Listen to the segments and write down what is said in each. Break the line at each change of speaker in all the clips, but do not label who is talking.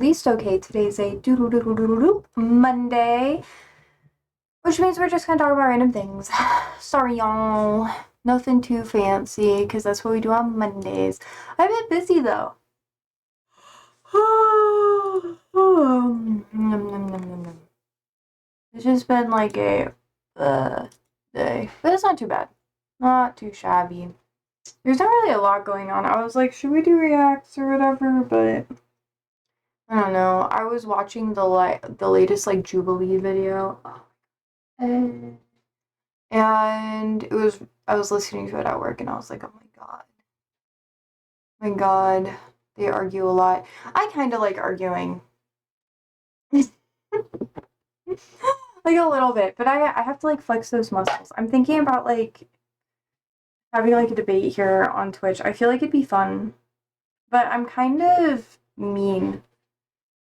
least okay. Today's a doo Monday, which means we're just gonna talk about random things. Sorry, y'all. Nothing too fancy, because that's what we do on Mondays. I've been busy though. It's just been like a day, but it's not too bad. Not too shabby. There's not really a lot going on. I was like, should we do reacts or whatever? But I don't know. I was watching the latest like Jubilee video, and I was listening to it at work, and I was like, oh my god, they argue a lot. I kind of like arguing, like a little bit, but I have to like flex those muscles. I'm thinking about like having like a debate here on Twitch. I feel like it'd be fun, but I'm kind of mean.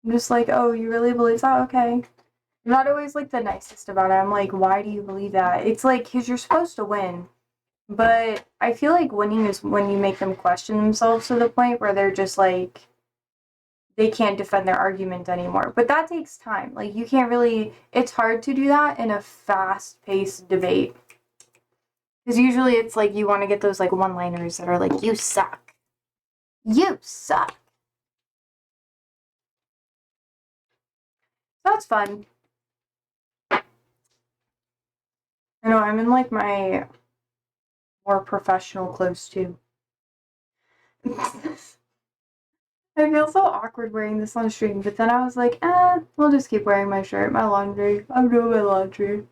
I'm just like, oh, you really believe that? Okay. I'm not always like the nicest about it. I'm like, why do you believe that? It's like, because you're supposed to win. But I feel like winning is when you make them question themselves to the point where they're just like, they can't defend their argument anymore. But that takes time. Like, you can't really, it's hard to do that in a fast paced debate. Because usually it's like you want to get those like one liners that are like, you suck. You suck. That's fun. I know, I'm in like my more professional clothes too. I feel so awkward wearing this on stream, but then I was like, we'll just keep wearing my shirt, my laundry. I'm doing my laundry.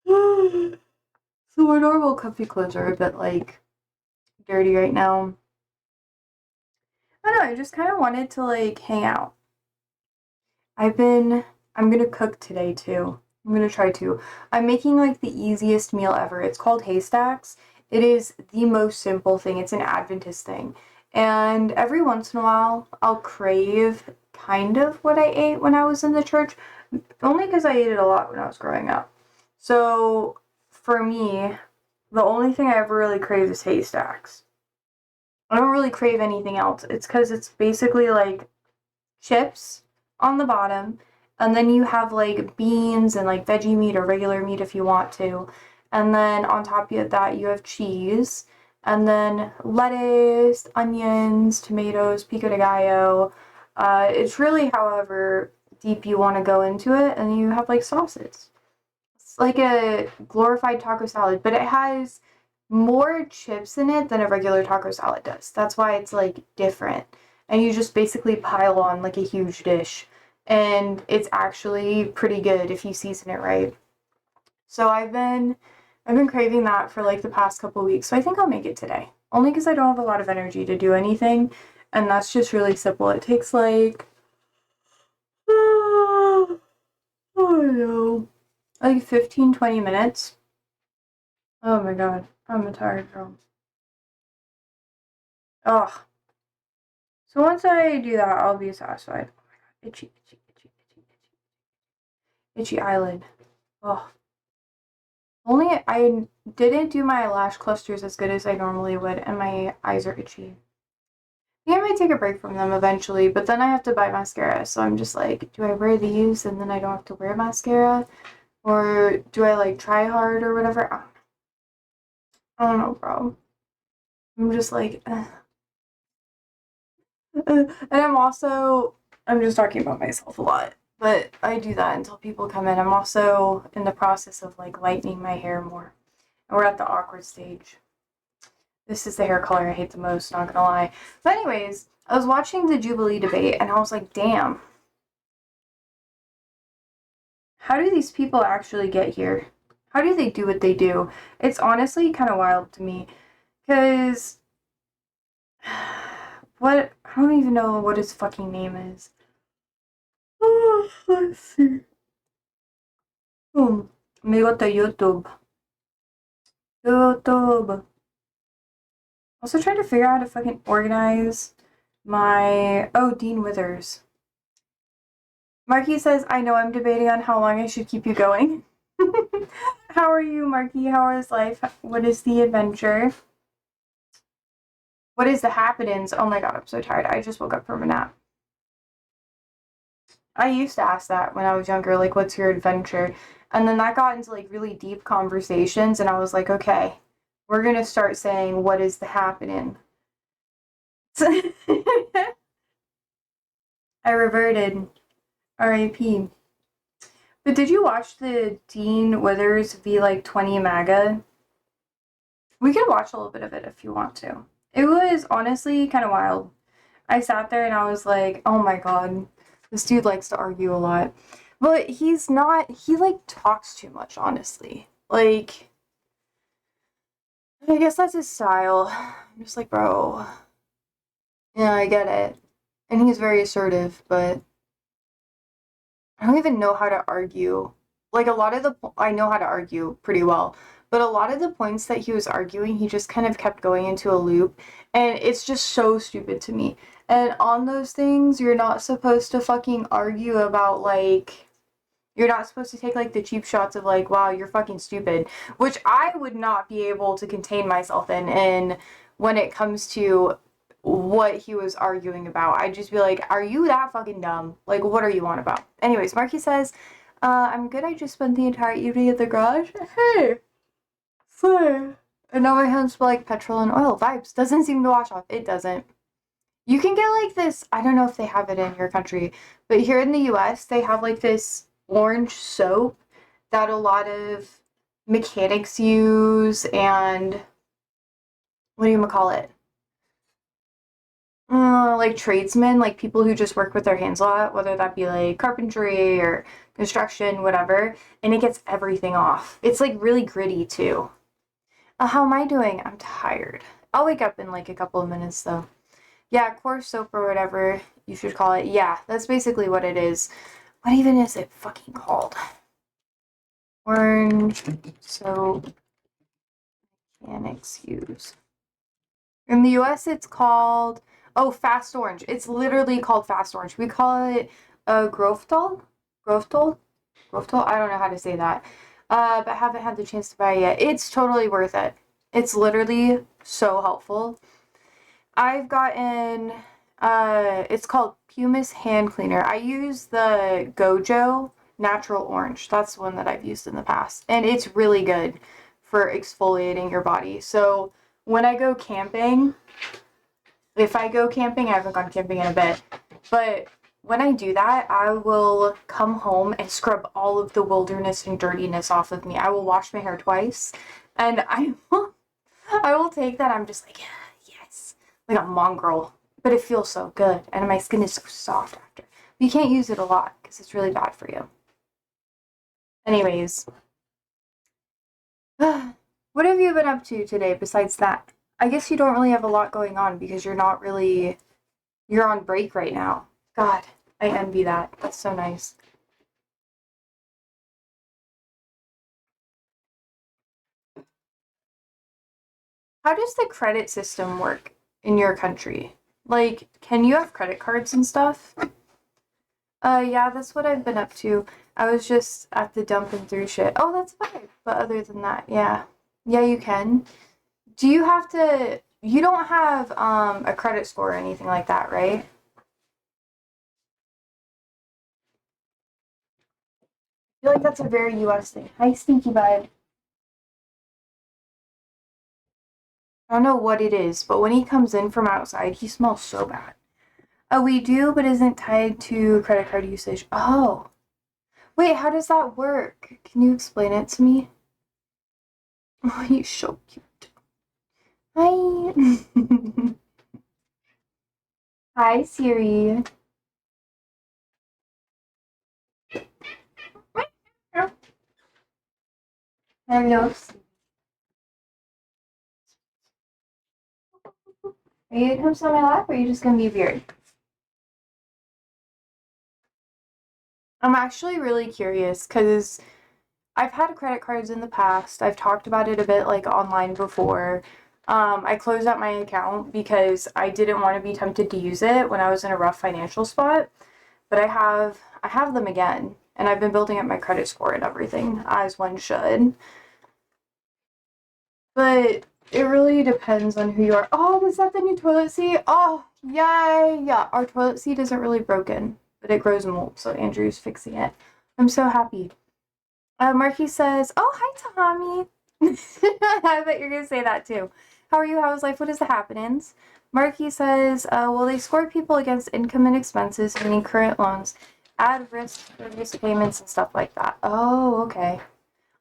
So my normal comfy clothes are a bit like dirty right now. I don't know, I just kind of wanted to like hang out. I'm gonna cook today too. I'm gonna try to. I'm making like the easiest meal ever. It's called Haystacks. It is the most simple thing. It's an Adventist thing. And every once in a while, I'll crave kind of what I ate when I was in the church, only because I ate it a lot when I was growing up. So for me, the only thing I ever really crave is Haystacks. I don't really crave anything else. It's because it's basically like chips on the bottom, and then you have like beans and like veggie meat or regular meat if you want to, and then on top of that you have cheese, and then lettuce, onions, tomatoes, pico de gallo. It's really however deep you want to go into it, and you have like sauces. It's like a glorified taco salad, but it has more chips in it than a regular taco salad does. That's why it's like different. And you just basically pile on like a huge dish. And it's actually pretty good if you season it right. So I've been craving that for like the past couple weeks. So I think I'll make it today. Only because I don't have a lot of energy to do anything. And that's just really simple. It takes like I don't know, like 15-20 minutes. Oh my god, I'm a tired girl. Ugh. So once I do that, I'll be satisfied. Oh my god, itchy, itchy, itchy, itchy, itchy, itchy eyelid. Ugh. Only I didn't do my lash clusters as good as I normally would, and my eyes are itchy. I think I might take a break from them eventually, but then I have to buy mascara, so I'm just like, do I wear these and then I don't have to wear mascara? Or do I like try hard or whatever? I don't know, bro. I'm just like, and I'm just talking about myself a lot, but I do that until people come in. I'm also in the process of like lightening my hair more. And we're at the awkward stage. This is the hair color I hate the most, not gonna lie. But anyways, I was watching the Jubilee debate and I was like, damn. How do these people actually get here? How do they do what they do? It's honestly kind of wild to me. Because what, I don't even know what his fucking name is. Oh, let's see. Me go to YouTube. YouTube. Also trying to figure out how to fucking organize my... Oh, Dean Withers. Marky says, I know I'm debating on how long I should keep you going. How are you, Marky? How is life? What is the adventure? What is the happenings? Oh my god, I'm so tired. I just woke up from a nap. I used to ask that when I was younger, like, what's your adventure? And then that got into like really deep conversations, and I was like, okay, we're gonna start saying what is the happening. I reverted. R.I.P. But did you watch the Dean Withers v like 20 MAGA? We could watch a little bit of it if you want to. It was honestly kind of wild. I sat there and I was like, oh my god, this dude likes to argue a lot. But he's not, he like talks too much, honestly. Like, I guess that's his style. I'm just like, bro. Yeah, I get it. And he's very assertive, but I don't even know how to argue. Like, a lot of I know how to argue pretty well, but a lot of the points that he was arguing, he just kind of kept going into a loop, and it's just so stupid to me. And on those things, you're not supposed to fucking argue about, like, you're not supposed to take, like, the cheap shots of, like, wow, you're fucking stupid, which I would not be able to contain myself in, and when it comes to what he was arguing about, I'd just be like, are you that fucking dumb? Like, what are you on about? Anyways, Marky says, I'm good, I just spent the entire evening at the garage. Hey, fair. And now my hands smell like petrol and oil. Vibes. Doesn't seem to wash off. It doesn't. You can get like this, I don't know if they have it in your country, but here in the US, they have like this orange soap that a lot of mechanics use, and what do you call it? Like tradesmen, like people who just work with their hands a lot, whether that be like carpentry or construction, whatever, and it gets everything off. It's like really gritty too. How am I doing? I'm tired. I'll wake up in like a couple of minutes though. Yeah, coarse soap or whatever you should call it. Yeah, that's basically what it is. What even is it fucking called? Orange soap mechanics use. In the US, it's called, oh, Fast Orange. It's literally called Fast Orange. We call it Groftol? Groftol? Groftol? I don't know how to say that. But haven't had the chance to buy it yet. It's totally worth it. It's literally so helpful. I've gotten, it's called Pumice Hand Cleaner. I use the Gojo Natural Orange. That's the one that I've used in the past. And it's really good for exfoliating your body. So when I go camping, if I go camping, I haven't gone camping in a bit, but when I do that, I will come home and scrub all of the wilderness and dirtiness off of me. I will wash my hair twice, and I will take that. I'm just like, yes, like a mongrel, but it feels so good, and my skin is so soft after. But you can't use it a lot because it's really bad for you. Anyways, what have you been up to today besides that? I guess you don't really have a lot going on because you're on break right now. God, I envy that. That's so nice. How does the credit system work in your country? Like, can you have credit cards and stuff? Yeah, that's what I've been up to. I was just at the dump and through shit. Oh, that's fine. But other than that, yeah. Yeah, you can. Do you have to, you don't have a credit score or anything like that, right? I feel like that's a very US thing. Hi, Stinky Bud. I don't know what it is, but when he comes in from outside, he smells so bad. Oh, we do, but isn't tied to credit card usage. Oh. Wait, how does that work? Can you explain it to me? Oh, he's so cute. Hi. Hi, Siri. Hello. Are you gonna come sit on my lap, or are you just gonna be weird? I'm actually really curious because I've had credit cards in the past. I've talked about it a bit like online before. I closed out my account because I didn't want to be tempted to use it when I was in a rough financial spot. But I have them again, and I've been building up my credit score and everything, as one should. But it really depends on who you are. Oh, is that the new toilet seat? Oh, yay! Yeah, our toilet seat isn't really broken. but it grows mold, so Andrew's fixing it. I'm so happy. Marky says, oh, hi, Tahami. I bet you're going to say that too. How are you? How's life? What is the happenings? Marky says, will they score people against income and expenses, meaning current loans, add risk for risk payments and stuff like that? Oh, okay.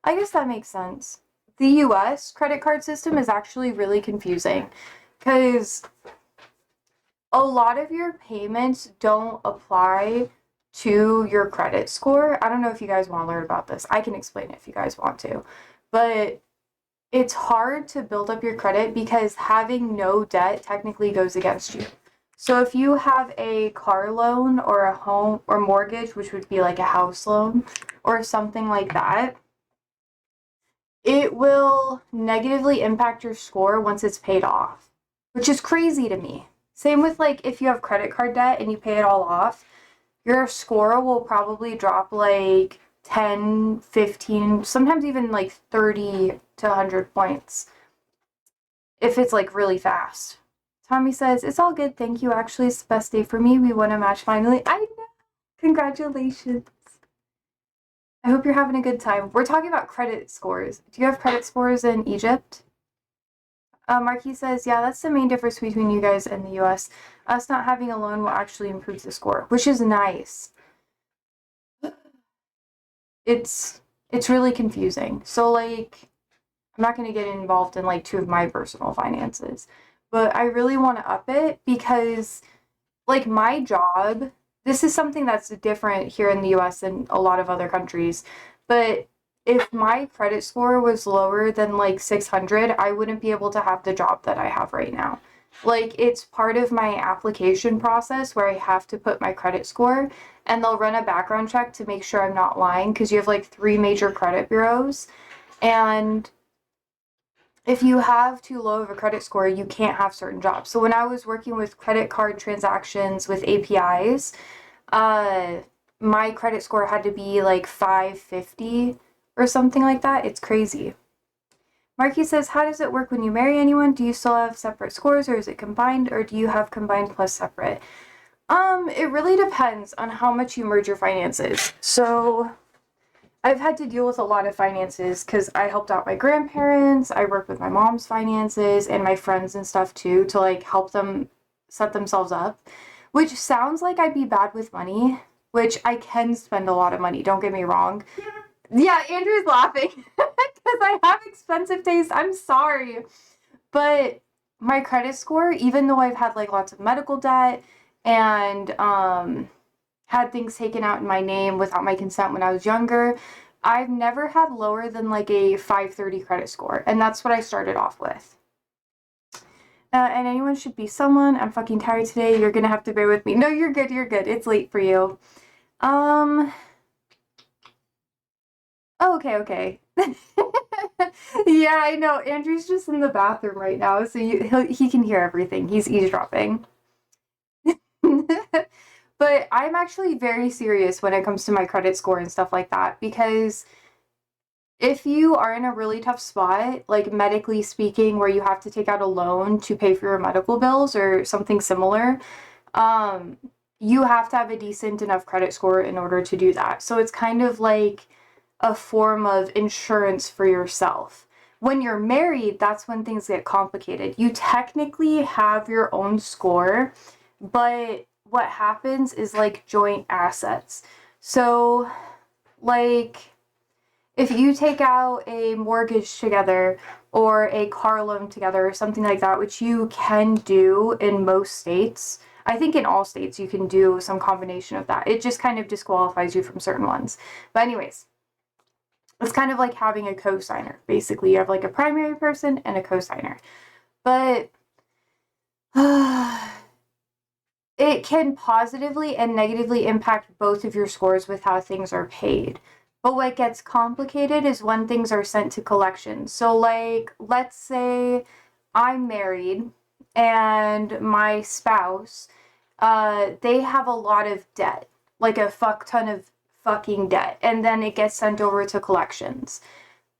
I guess that makes sense. The US credit card system is actually really confusing because a lot of your payments don't apply to your credit score. I don't know if you guys want to learn about this. I can explain it if you guys want to. But it's hard to build up your credit because having no debt technically goes against you. So if you have a car loan or a home or mortgage, which would be like a house loan or something like that, it will negatively impact your score once it's paid off, which is crazy to me. Same with like if you have credit card debt and you pay it all off, your score will probably drop like 10, 15, sometimes even like 30 to 100 points if it's like really fast. Tommy says, it's all good, thank you. Actually, it's the best day for me. We won a match finally. I know. Congratulations. I hope you're having a good time. We're talking about credit scores. Do you have credit scores in Egypt? Marquis says, yeah, that's the main difference between you guys and the US. Us not having a loan will actually improve the score, which is nice. It's really confusing. So, like, I'm not going to get involved in, like, 2 of my personal finances. But I really want to up it because, like, my job, this is something that's different here in the US than a lot of other countries. But if my credit score was lower than, like, 600, I wouldn't be able to have the job that I have right now. Like, it's part of my application process where I have to put my credit score, and they'll run a background check to make sure I'm not lying, because you have, like, 3 major credit bureaus, and if you have too low of a credit score, you can't have certain jobs. So when I was working with credit card transactions with APIs, my credit score had to be, like, 550 or something like that. It's crazy. Marky says, how does it work when you marry anyone? Do you still have separate scores, or is it combined, or do you have combined plus separate? It really depends on how much you merge your finances. So I've had to deal with a lot of finances because I helped out my grandparents, I worked with my mom's finances and my friends and stuff too to like help them set themselves up, which sounds like I'd be bad with money, which I can spend a lot of money, don't get me wrong. Yeah, Andrew's laughing because I have expensive taste. I'm sorry. But my credit score, even though I've had like lots of medical debt and had things taken out in my name without my consent when I was younger, I've never had lower than like a 530 credit score. And that's what I started off with. And anyone should be someone. I'm fucking tired today. You're gonna have to bear with me. No, you're good. You're good. It's late for you. Oh, okay. Yeah, I know. Andrew's just in the bathroom right now, so he can hear everything. He's eavesdropping. But I'm actually very serious when it comes to my credit score and stuff like that, because if you are in a really tough spot, like medically speaking, where you have to take out a loan to pay for your medical bills or something similar, you have to have a decent enough credit score in order to do that. So it's kind of like a form of insurance for yourself. When you're married, that's when things get complicated. You technically have your own score, but what happens is like joint assets. So like if you take out a mortgage together or a car loan together or something like that, which you can do in most states, I think in all states you can do some combination of that. It just kind of disqualifies you from certain ones. But anyways, it's kind of like having a co-signer. Basically, you have like a primary person and a co-signer. But it can positively and negatively impact both of your scores with how things are paid. But what gets complicated is when things are sent to collections. So like, let's say I'm married and my spouse, they have a lot of debt, like a fuck ton of fucking debt, and then it gets sent over to collections.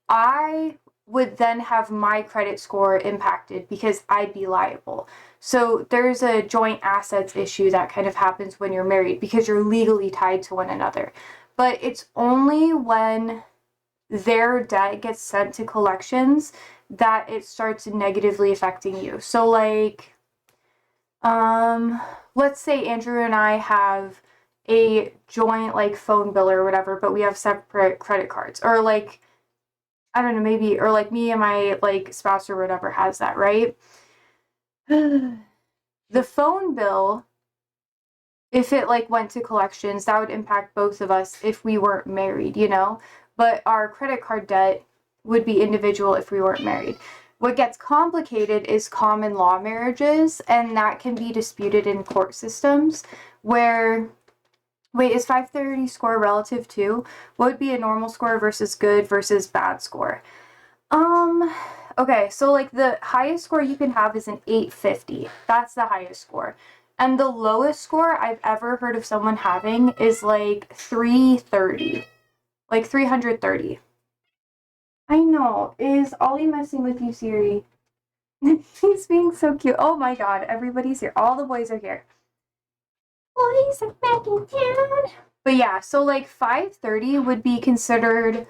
I would then have my credit score impacted because I'd be liable. So there's a joint assets issue that kind of happens when you're married because you're legally tied to one another. But it's only when their debt gets sent to collections that it starts negatively affecting you. So like, let's say Andrew and I have a joint like phone bill or whatever, but we have separate credit cards, or like, I don't know, maybe, or like me and my like spouse or whatever has that, right? The phone bill, if it like went to collections, that would impact both of us if we weren't married, you know? But our credit card debt would be individual if we weren't married. What gets complicated is common law marriages, and that can be disputed in court systems where, wait, is 530 score relative to? What would be a normal score versus good versus bad score? Okay, so like the highest score you can have is an 850. That's the highest score. And the lowest score I've ever heard of someone having is like 330. Like 330. I know. Is Ollie messing with you, Siri? He's being so cute. Oh my god, everybody's here. All the boys are here. Boys are back in town. But yeah, so like 530 would be considered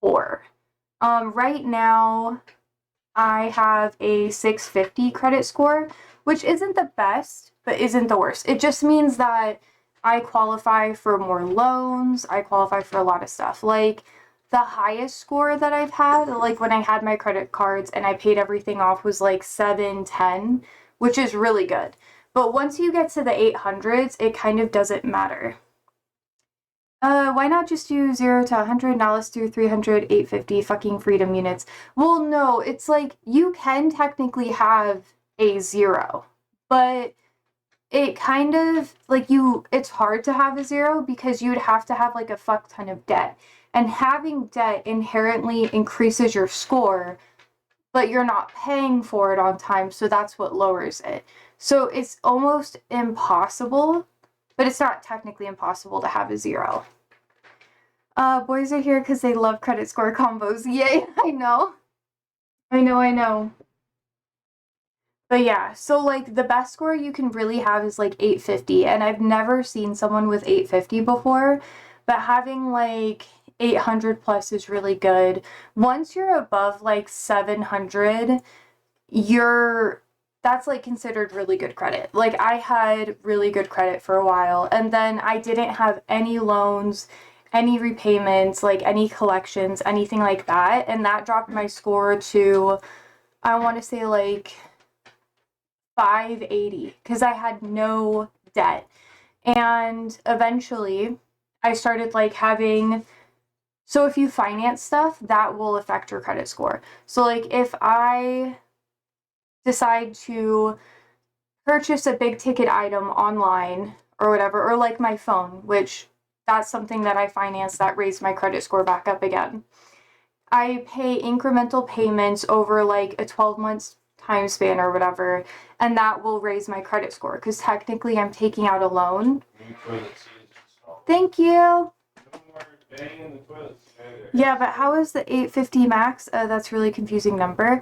poor. Right now, I have a 650 credit score, which isn't the best, but isn't the worst. It just means that I qualify for more loans. I qualify for a lot of stuff. Like, the highest score that I've had, like when I had my credit cards and I paid everything off, was like 710, which is really good. But once you get to the 800s, it kind of doesn't matter. Why not just do 0 to 100? Now let's do 300, 850 fucking freedom units. Well, no, it's like you can technically have a 0, but it kind of like it's hard to have a 0 because you'd have to have like a fuck ton of debt. And having debt inherently increases your score, but you're not paying for it on time, so that's what lowers it. So it's almost impossible, but it's not technically impossible to have a 0. Boys are here because they love credit score combos. Yay, I know. I know. But yeah, so like the best score you can really have is like 850, and I've never seen someone with 850 before, but having like 800 plus is really good. Once you're above like 700, that's like considered really good credit. Like I had really good credit for a while, and then I didn't have any loans, any repayments, like any collections, anything like that, and that dropped my score to, I want to say like 580 because I had no debt. And eventually I started like having, so if you finance stuff, that will affect your credit score. So like if I decide to purchase a big ticket item online or whatever, or like my phone, which that's something that I financed that raised my credit score back up again. I pay incremental payments over like a 12 months time span or whatever, and that will raise my credit score because technically I'm taking out a loan. Thank you. Yeah, but how is the 850 max? That's a really confusing number.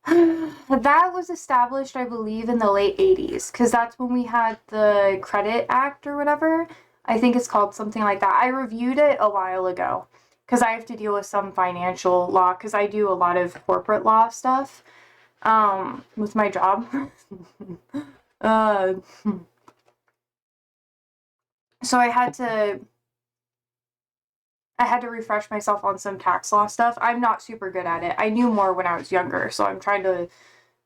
That was established, I believe, in the late 80s, because that's when we had the Credit Act or whatever. I think it's called something like that. I reviewed it a while ago, because I have to deal with some financial law, because I do a lot of corporate law stuff, with my job. So I had to refresh myself on some tax law stuff. I'm not super good at it. I knew more when I was younger, so I'm trying to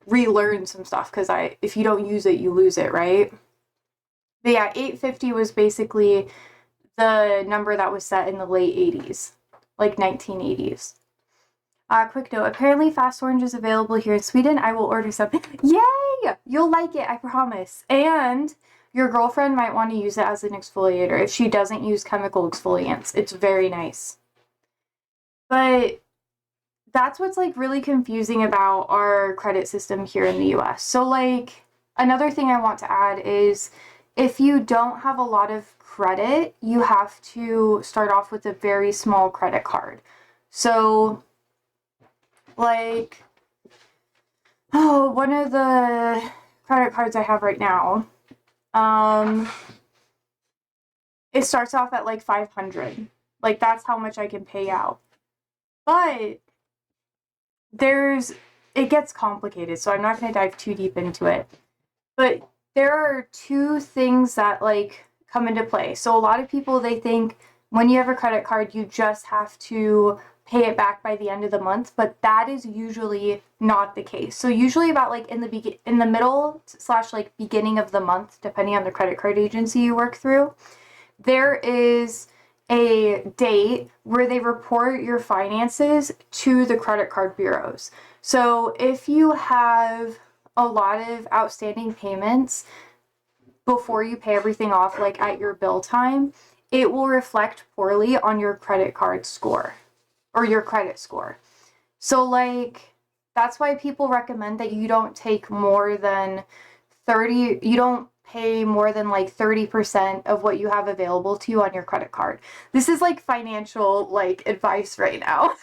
relearn some stuff because if you don't use it, you lose it, right? But yeah, 850 was basically the number that was set in the late 80s, like 1980s. Quick note, apparently Fast Orange is available here in Sweden. I will order some. Yay! You'll like it, I promise. And your girlfriend might want to use it as an exfoliator if she doesn't use chemical exfoliants. It's very nice. But that's what's like really confusing about our credit system here in the US. So like another thing I want to add is if you don't have a lot of credit, you have to start off with a very small credit card. So Like, oh, one of the credit cards I have right now, it starts off at like $500. Like, that's how much I can pay out. But it gets complicated, so I'm not going to dive too deep into it. But there are two things that like come into play. So a lot of people, they think when you have a credit card, you just have to pay it back by the end of the month, but that is usually not the case. So usually about like in the middle / like beginning of the month, depending on the credit card agency you work through, there is a date where they report your finances to the credit card bureaus. So if you have a lot of outstanding payments before you pay everything off, like at your bill time, it will reflect poorly on your credit card score or your credit score. So like, that's why people recommend that you don't take more than you don't pay more than like 30% of what you have available to you on your credit card. This is like financial like advice right now.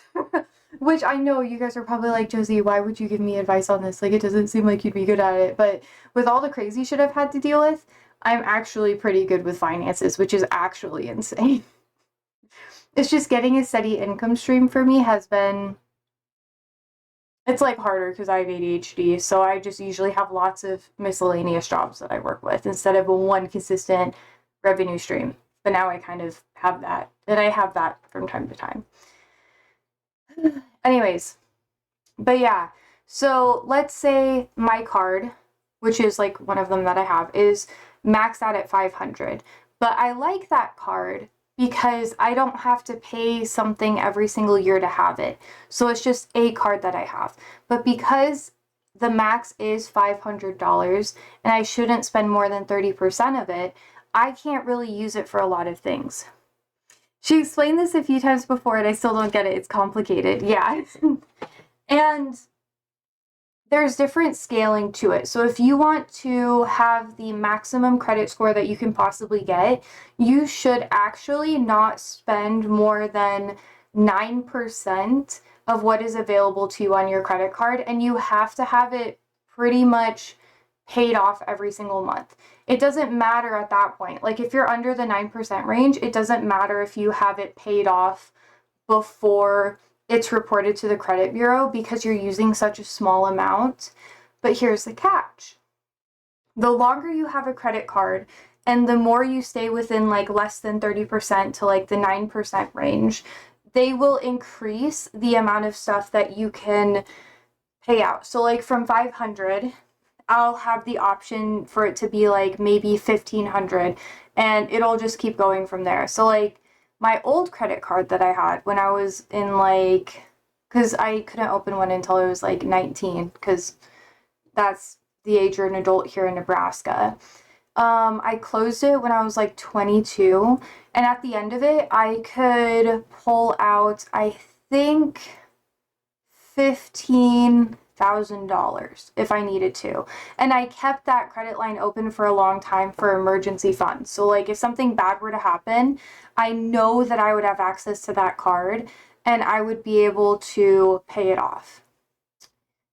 Which I know you guys are probably like, Josie, why would you give me advice on this? Like, it doesn't seem like you'd be good at it. But with all the crazy shit I've had to deal with, I'm actually pretty good with finances, which is actually insane. It's just getting a steady income stream for me has been, it's like harder because I have ADHD. So I just usually have lots of miscellaneous jobs that I work with instead of one consistent revenue stream. But now I kind of have that, and I have that from time to time. Anyways, but yeah, so let's say my card, which is like one of them that I have, is maxed out at 500. But I like that card because I don't have to pay something every single year to have it. So it's just a card that I have. But because the max is $500 and I shouldn't spend more than 30% of it, I can't really use it for a lot of things. She explained this a few times before and I still don't get it. It's complicated. Yeah. And there's different scaling to it. So if you want to have the maximum credit score that you can possibly get, you should actually not spend more than 9% of what is available to you on your credit card. And you have to have it pretty much paid off every single month. It doesn't matter at that point. Like if you're under the 9% range, it doesn't matter if you have it paid off before it's reported to the credit bureau because you're using such a small amount. But here's the catch. The longer you have a credit card and the more you stay within like less than 30% to like the 9% range, they will increase the amount of stuff that you can pay out. So like from 500, I'll have the option for it to be like maybe 1,500 and it'll just keep going from there. So like my old credit card that I had when I was in like, because I couldn't open one until I was like 19 because that's the age you're an adult here in Nebraska. I closed it when I was like 22 and at the end of it I could pull out I think $15,000 if I needed to. And I kept that credit line open for a long time for emergency funds. So like if something bad were to happen, I know that I would have access to that card and I would be able to pay it off.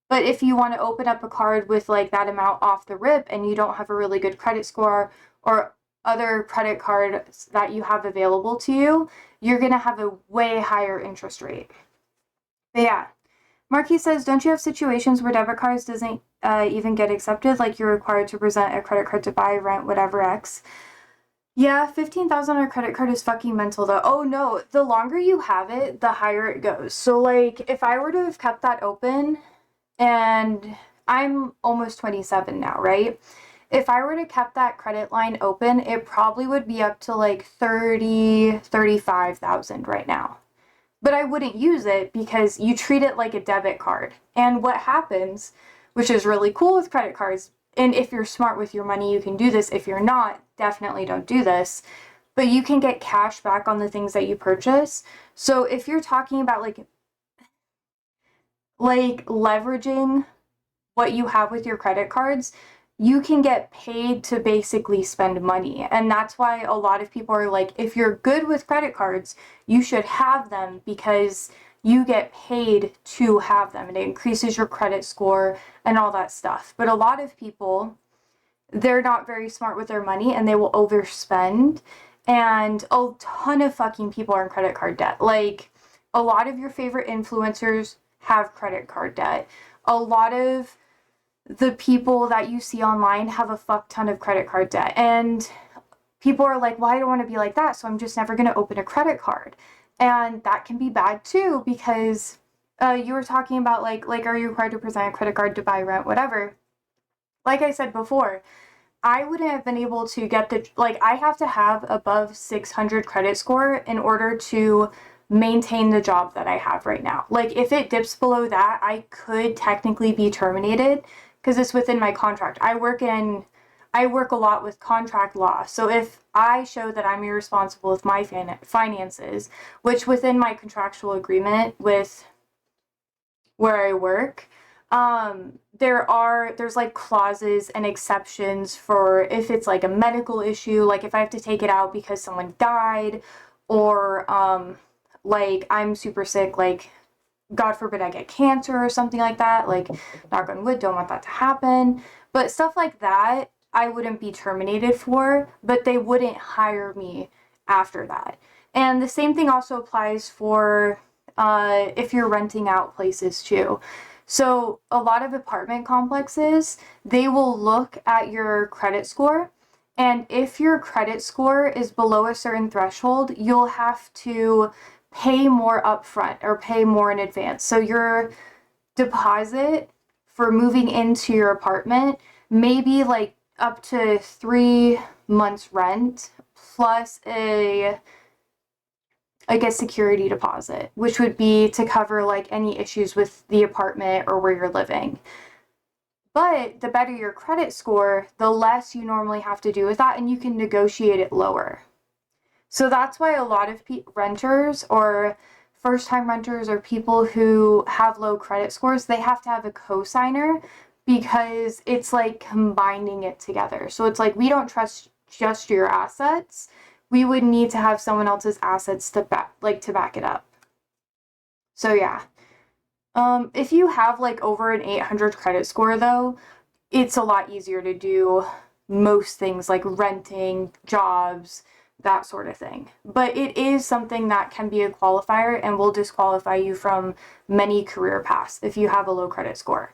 But if you want to open up a card with like that amount off the rip and you don't have a really good credit score or other credit cards that you have available to you, you're going to have a way higher interest rate. But yeah. Marquis says, don't you have situations where debit cards doesn't even get accepted? Like you're required to present a credit card to buy, rent, whatever X. Yeah, 15,000 on a credit card is fucking mental though. Oh no, the longer you have it, the higher it goes. So like if I were to have kept that open, and I'm almost 27 now, right? If I were to kept that credit line open, it probably would be up to like 35,000 right now. But I wouldn't use it because you treat it like a debit card. And what happens, which is really cool with credit cards, and if you're smart with your money, you can do this. If you're not, definitely don't do this. But you can get cash back on the things that you purchase. So if you're talking about like leveraging what you have with your credit cards, you can get paid to basically spend money. And that's why a lot of people are like, if you're good with credit cards, you should have them because you get paid to have them, and it increases your credit score and all that stuff. But a lot of people, they're not very smart with their money and they will overspend, and a ton of fucking people are in credit card debt. Like, a lot of your favorite influencers have credit card debt. A lot of the people that you see online have a fuck ton of credit card debt, and people are like, well, I don't want to be like that, so I'm just never going to open a credit card. And that can be bad too, because you were talking about like are you required to present a credit card to buy, rent, whatever. Like I said before, I wouldn't have been able to get I have to have above 600 credit score in order to maintain the job that I have right now. Like, if it dips below that, I could technically be terminated because it's within my contract. I work a lot with contract law. So if I show that I'm irresponsible with my finances, which within my contractual agreement with where I work, there's like clauses and exceptions for if it's like a medical issue, like if I have to take it out because someone died, or like I'm super sick, like God forbid I get cancer or something like that, like knock on wood, don't want that to happen. But stuff like that, I wouldn't be terminated for, but they wouldn't hire me after that. And the same thing also applies for if you're renting out places too. So a lot of apartment complexes, they will look at your credit score, and if your credit score is below a certain threshold, you'll have to pay more upfront or pay more in advance. So your deposit for moving into your apartment may be like up to 3 months rent plus a security deposit, which would be to cover like any issues with the apartment or where you're living. But the better your credit score, the less you normally have to do with that, and you can negotiate it lower. So that's why a lot of renters or first-time renters or people who have low credit scores, they have to have a co-signer, because it's like combining it together. So it's like, we don't trust just your assets. We would need to have someone else's assets to back it up. So yeah. If you have like over an 800 credit score though, it's a lot easier to do most things like renting, jobs, that sort of thing. But it is something that can be a qualifier and will disqualify you from many career paths if you have a low credit score.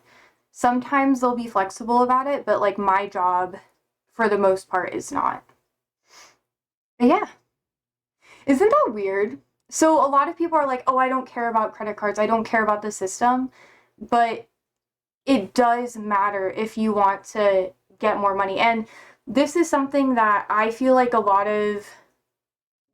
Sometimes they'll be flexible about it, but like my job, for the most part, is not. But yeah. Isn't that weird? So a lot of people are like, oh, I don't care about credit cards. I don't care about the system. But it does matter if you want to get more money. And this is something that I feel like a lot of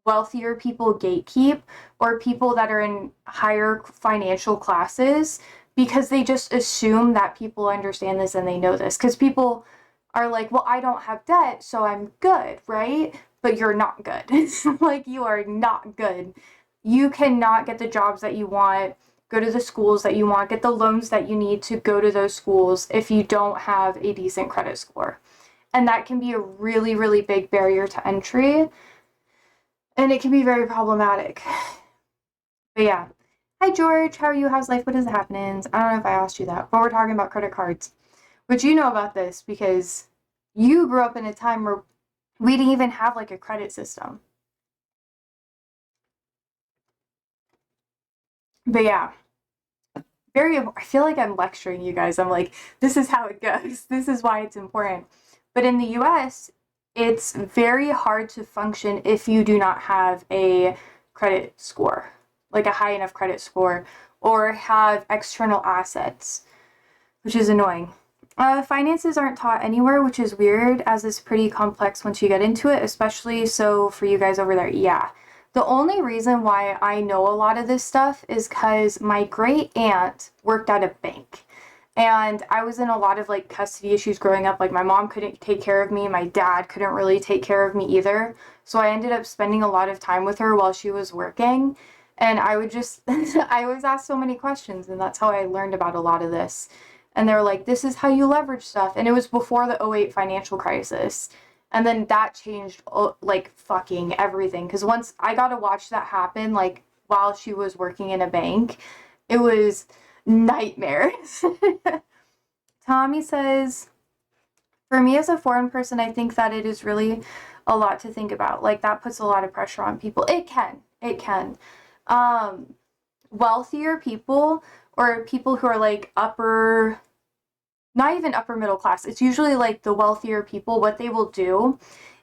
wealthier people gatekeep, or people that are in higher financial classes, because they just assume that people understand this and they know this. Because people are like, well, I don't have debt, so I'm good, right? But you're not good. Like, you are not good. You cannot get the jobs that you want, go to the schools that you want, get the loans that you need to go to those schools if you don't have a decent credit score. And that can be a really, really big barrier to entry. And it can be very problematic. But yeah. Hi, George. How are you? How's life? What is happening? I don't know if I asked you that, but we're talking about credit cards. Which you know about this because you grew up in a time where we didn't even have like a credit system. But yeah. I feel like I'm lecturing you guys. I'm like, this is how it goes. This is why it's important. But in the US, it's very hard to function if you do not have a credit score, like a high enough credit score, or have external assets, which is annoying. Finances aren't taught anywhere, which is weird, as it's pretty complex once you get into it, especially so for you guys over there. Yeah. The only reason why I know a lot of this stuff is because my great aunt worked at a bank. And I was in a lot of like custody issues growing up. Like, my mom couldn't take care of me. My dad couldn't really take care of me either. So I ended up spending a lot of time with her while she was working. And I would just, I was asked so many questions, and that's how I learned about a lot of this. And they were like, this is how you leverage stuff. And it was before the 2008 financial crisis. And then that changed like fucking everything. Because once I got to watch that happen, like while she was working in a bank. It was nightmares. Tommy says, for me as a foreign person, I think that it is really a lot to think about. Like, that puts a lot of pressure on people. It can. It can. Wealthier people, or people who are like upper, not even upper middle class, it's usually like the wealthier people, what they will do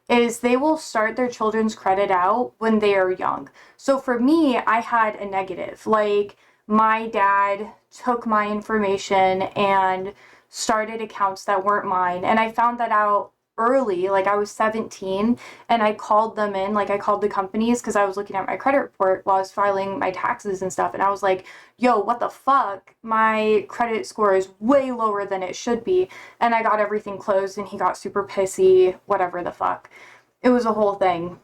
is they will start their children's credit out when they are young. So for me, I had a negative. Like, my dad took my information and started accounts that weren't mine. And I found that out early. Like, I was 17 and I called them in. Like, I called the companies because I was looking at my credit report while I was filing my taxes and stuff. And I was like, yo, what the fuck? My credit score is way lower than it should be. And I got everything closed and he got super pissy, whatever the fuck. It was a whole thing.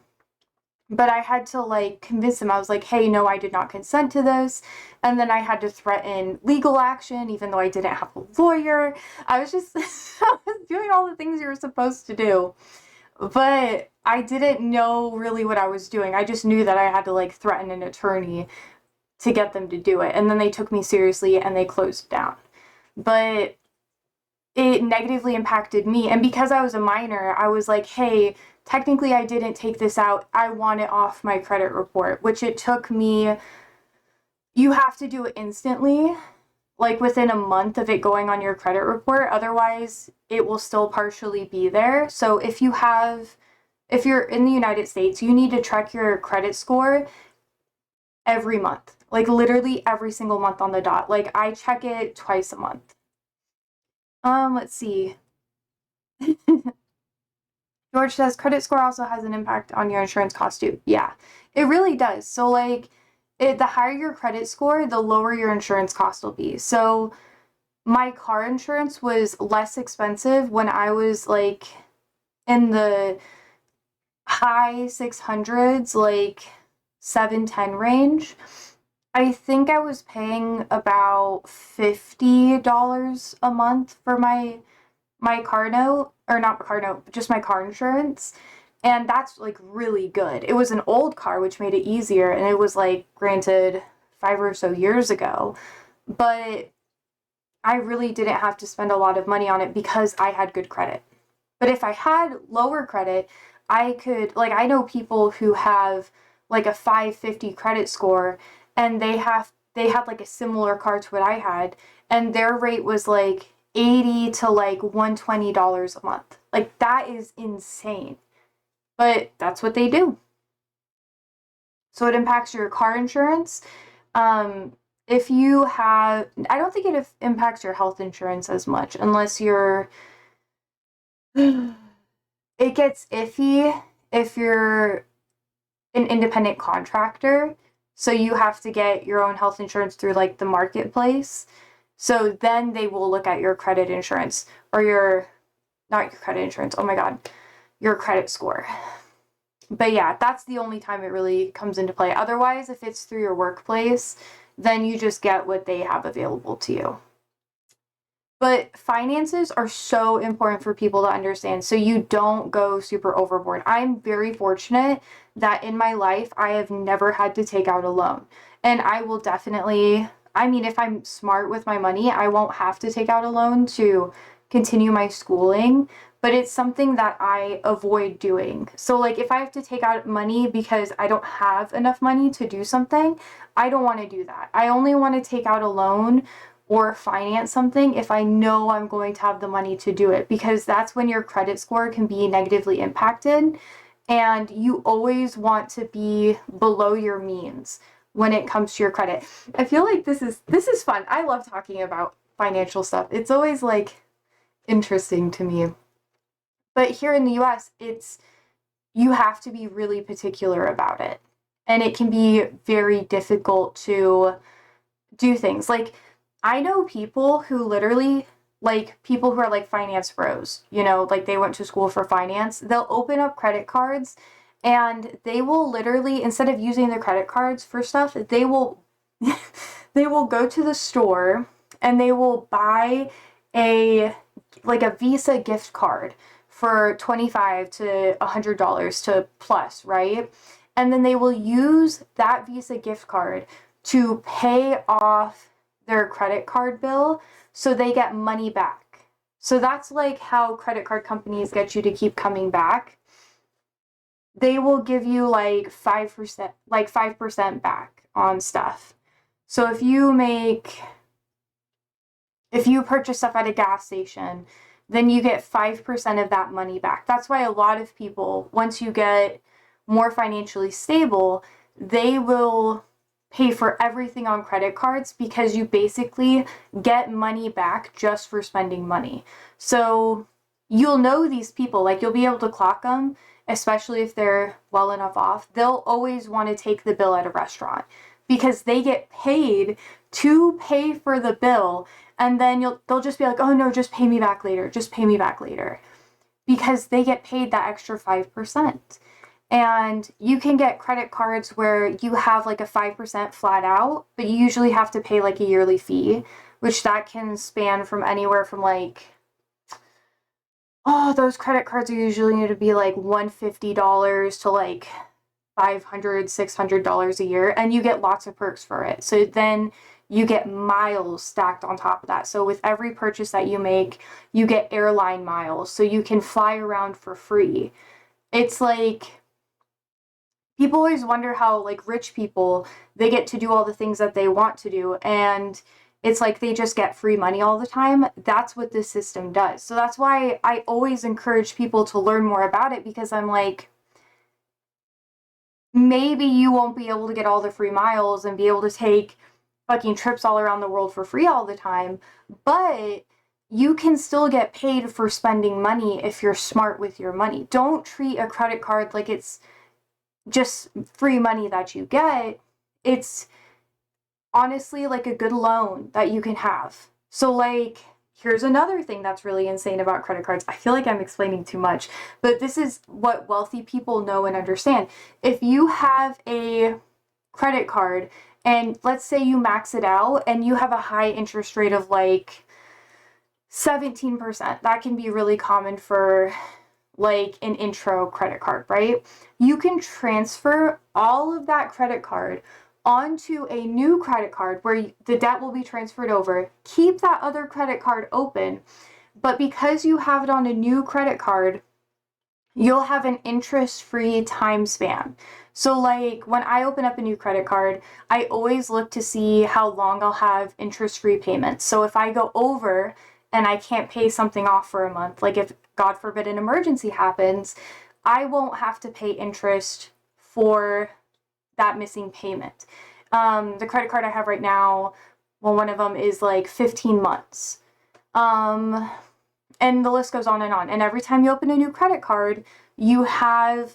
But I had to like convince him. I was like, hey, no, I did not consent to this. And then I had to threaten legal action, even though I didn't have a lawyer. I was just I was doing all the things you were supposed to do. But I didn't know really what I was doing. I just knew that I had to like threaten an attorney to get them to do it. And then they took me seriously and they closed it down. But it negatively impacted me. And because I was a minor, I was like, hey, technically I didn't take this out. I want it off my credit report, which it took me, you have to do it instantly, like within a month of it going on your credit report. Otherwise, it will still partially be there. So if you're in the United States, you need to check your credit score every month, like literally every single month on the dot. Like, I check it twice a month. Let's see. George says credit score also has an impact on your insurance cost too. Yeah, it really does. So like, the higher your credit score, the lower your insurance cost will be. So my car insurance was less expensive when I was like in the high 600s, like 710 range. I think I was paying about $50 a month for my car note, or not car note, but just my car insurance. And that's like really good. It was an old car, which made it easier. And it was like, granted, 5 or so years ago, but I really didn't have to spend a lot of money on it because I had good credit. But if I had lower credit, I could, like, I know people who have like a 550 credit score and they had like a similar car to what I had, and their rate was like $80 to like $120 a month. Like, that is insane. But that's what they do. So it impacts your car insurance. If you have, I don't think it impacts your health insurance as much unless you're, it gets iffy if you're an independent contractor. So you have to get your own health insurance through like the marketplace. So then they will look at your credit insurance, or not your credit insurance, oh my God, your credit score. But yeah, that's the only time it really comes into play. Otherwise, if it's through your workplace, then you just get what they have available to you. But finances are so important for people to understand, so you don't go super overboard. I'm very fortunate that in my life, I have never had to take out a loan. And I will definitely, I mean, if I'm smart with my money, I won't have to take out a loan to continue my schooling, but it's something that I avoid doing. So like, if I have to take out money because I don't have enough money to do something, I don't want to do that. I only want to take out a loan or finance something if I know I'm going to have the money to do it, because that's when your credit score can be negatively impacted, and you always want to be below your means when it comes to your credit. I feel like this is fun. I love talking about financial stuff. It's always like interesting to me. But here in the US, you have to be really particular about it. And it can be very difficult to do things. Like, I know people who literally, like, people who are like finance bros, you know, like they went to school for finance. They'll open up credit cards and they will literally, instead of using their credit cards for stuff, they will they will go to the store and they will buy a Visa gift card for $25 to $100 to plus, right? and then they will use that Visa gift card to pay off their credit card bill so they get money back. So that's like how credit card companies get you to keep coming back. They will give you like 5% back on stuff. So if you purchase stuff at a gas station, then you get 5% of that money back. That's why a lot of people, once you get more financially stable, they will pay for everything on credit cards because you basically get money back just for spending money. So you'll know these people, like you'll be able to clock them, especially if they're well enough off. They'll always want to take the bill at a restaurant because they get paid to pay for the bill, and then they'll just be like, oh no, just pay me back later, just pay me back later, because they get paid that extra 5%. And you can get credit cards where you have like a 5% flat out, but you usually have to pay like a yearly fee, which that can span from anywhere from like, those credit cards are usually going to be like $150 to like $500, $600 a year, and you get lots of perks for it. So then you get miles stacked on top of that. So with every purchase that you make, you get airline miles, so you can fly around for free. It's like, people always wonder how like rich people, they get to do all the things that they want to do, and it's like they just get free money all the time. That's what this system does. So that's why I always encourage people to learn more about it, because I'm like, maybe you won't be able to get all the free miles and be able to take fucking trips all around the world for free all the time, but you can still get paid for spending money if you're smart with your money. Don't treat a credit card like it's just free money that you get. It's honestly like a good loan that you can have. So like, here's another thing that's really insane about credit cards. I feel like I'm explaining too much, but this is what wealthy people know and understand. If you have a credit card and let's say you max it out and you have a high interest rate of like 17%, that can be really common for like an intro credit card, right? You can transfer all of that credit card onto a new credit card where the debt will be transferred over. Keep that other credit card open, but because you have it on a new credit card, you'll have an interest-free time span. So like when I open up a new credit card, I always look to see how long I'll have interest-free payments. So if I go over and I can't pay something off for a month, like if God forbid an emergency happens, I won't have to pay interest for that missing payment. The credit card I have right now, well, one of them is like 15 months. And the list goes on. And every time you open a new credit card, you have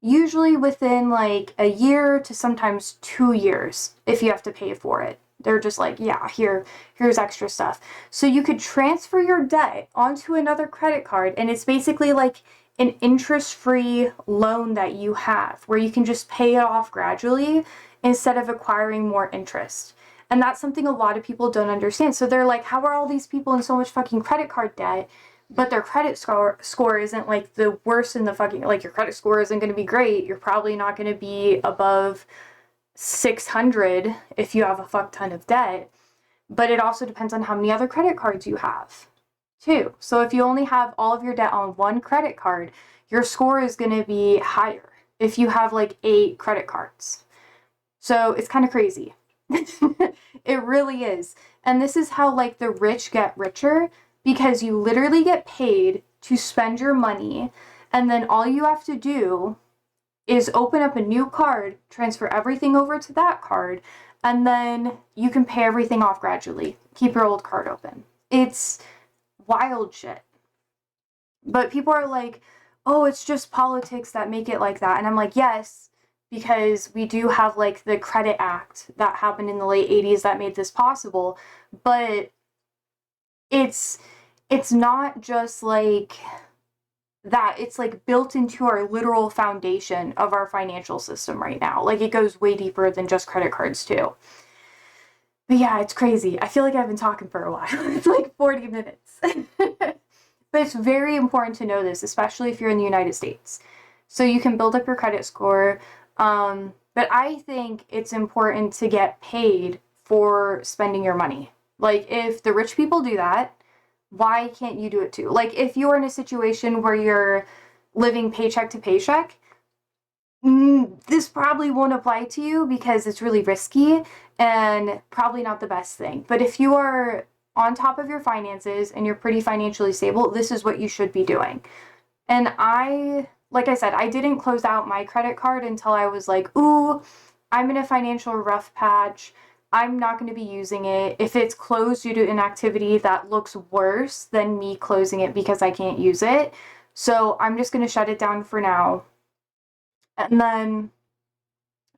usually within like a year to sometimes 2 years if you have to pay for it. They're just like, yeah, here's extra stuff. So you could transfer your debt onto another credit card, and it's basically like an interest-free loan that you have where you can just pay it off gradually instead of acquiring more interest. And that's something a lot of people don't understand. So they're like, how are all these people in so much fucking credit card debt, but their credit score isn't like the worst in the fucking, like your credit score isn't going to be great. You're probably not going to be above 600 if you have a fuck ton of debt. But it also depends on how many other credit cards you have too. So if you only have all of your debt on one credit card, your score is going to be higher if you have like 8 credit cards. So it's kind of crazy. It really is. And this is how like the rich get richer, because you literally get paid to spend your money, and then all you have to do is open up a new card, transfer everything over to that card, and then you can pay everything off gradually. Keep your old card open. It's wild shit. But people are like, oh, it's just politics that make it like that. And I'm like, yes, because we do have like the Credit Act that happened in the late 80s that made this possible. But it's not just like that. It's like built into our literal foundation of our financial system right now. Like it goes way deeper than just credit cards too. But yeah, it's crazy. I feel like I've been talking for a while. It's like 40 minutes. But it's very important to know this, especially if you're in the United States. So you can build up your credit score. But I think it's important to get paid for spending your money. Like, if the rich people do that, why can't you do it too? Like, if you're in a situation where you're living paycheck to paycheck, this probably won't apply to you because it's really risky and probably not the best thing. But if you are on top of your finances and you're pretty financially stable, this is what you should be doing. And like I said, I didn't close out my credit card until I was like, ooh, I'm in a financial rough patch. I'm not going to be using it. If it's closed due to inactivity, that looks worse than me closing it because I can't use it. So I'm just going to shut it down for now. And then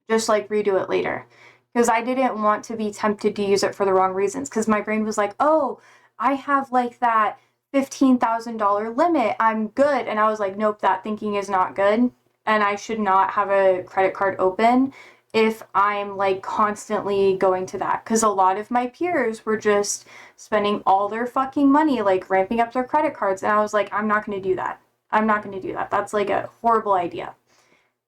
just like redo it later. Because I didn't want to be tempted to use it for the wrong reasons. Because my brain was like, oh, I have like that $15,000 limit. I'm good. And I was like, nope, that thinking is not good. And I should not have a credit card open if I'm like constantly going to that. Because a lot of my peers were just spending all their fucking money, like ramping up their credit cards. And I was like, I'm not going to do that. I'm not going to do that. That's like a horrible idea.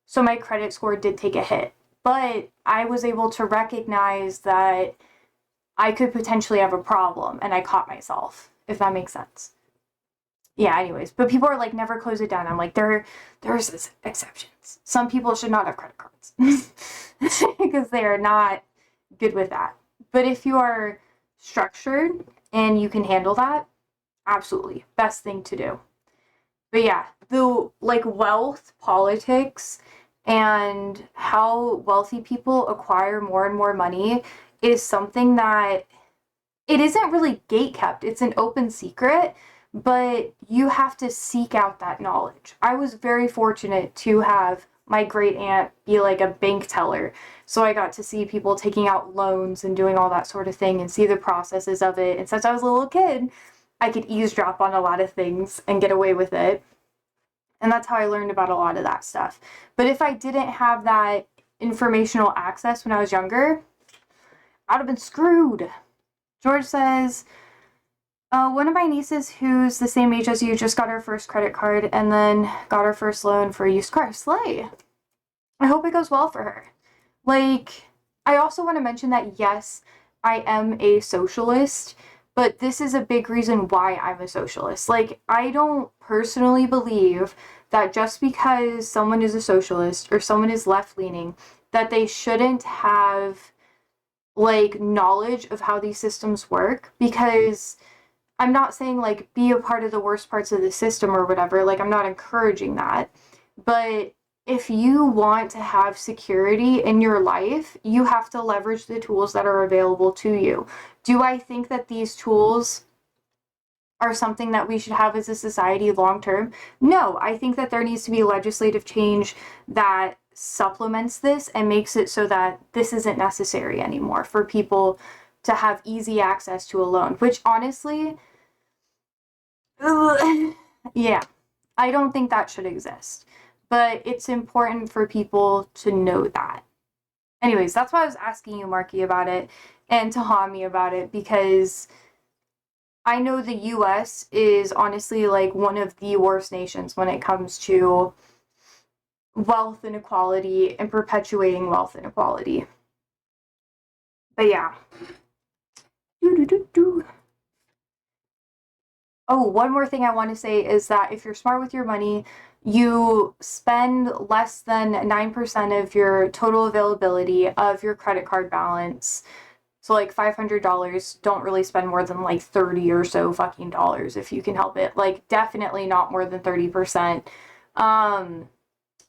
So my credit score did take a hit. But I was able to recognize that I could potentially have a problem, and I caught myself, if that makes sense. Yeah, anyways, but people are like, never close it down. I'm like, there's exceptions. Some people should not have credit cards because they are not good with that. But if you are structured and you can handle that, absolutely, best thing to do. But yeah, the like wealth politics and how wealthy people acquire more and more money is something that it isn't really gatekept. It's an open secret, but you have to seek out that knowledge. I was very fortunate to have my great aunt be like a bank teller. So I got to see people taking out loans and doing all that sort of thing and see the processes of it. And since I was a little kid, I could eavesdrop on a lot of things and get away with it. And that's how I learned about a lot of that stuff. But if I didn't have that informational access when I was younger, I'd have been screwed. George says, one of my nieces who's the same age as you just got her first credit card and then got her first loan for a used car. Slay. I hope it goes well for her. Like, I also want to mention that, yes, I am a socialist, but this is a big reason why I'm a socialist. Like, I don't personally believe that just because someone is a socialist or someone is left-leaning, that they shouldn't have, like, knowledge of how these systems work, because I'm not saying, like, be a part of the worst parts of the system or whatever. Like, I'm not encouraging that. But if you want to have security in your life, you have to leverage the tools that are available to you. Do I think that these tools are something that we should have as a society long term? No, I think that there needs to be legislative change that supplements this and makes it so that this isn't necessary anymore for people to have easy access to a loan, which honestly, yeah, I don't think that should exist. But it's important for people to know that. Anyways, that's why I was asking you, Marky, about it and Tahami about it, because I know the US is honestly like one of the worst nations when it comes to wealth inequality and perpetuating wealth inequality. But yeah. Oh, one more thing I want to say is that if you're smart with your money, you spend less than 9% of your total availability of your credit card balance. So like $500, don't really spend more than like 30 or so fucking dollars if you can help it. Like, definitely not more than 30%.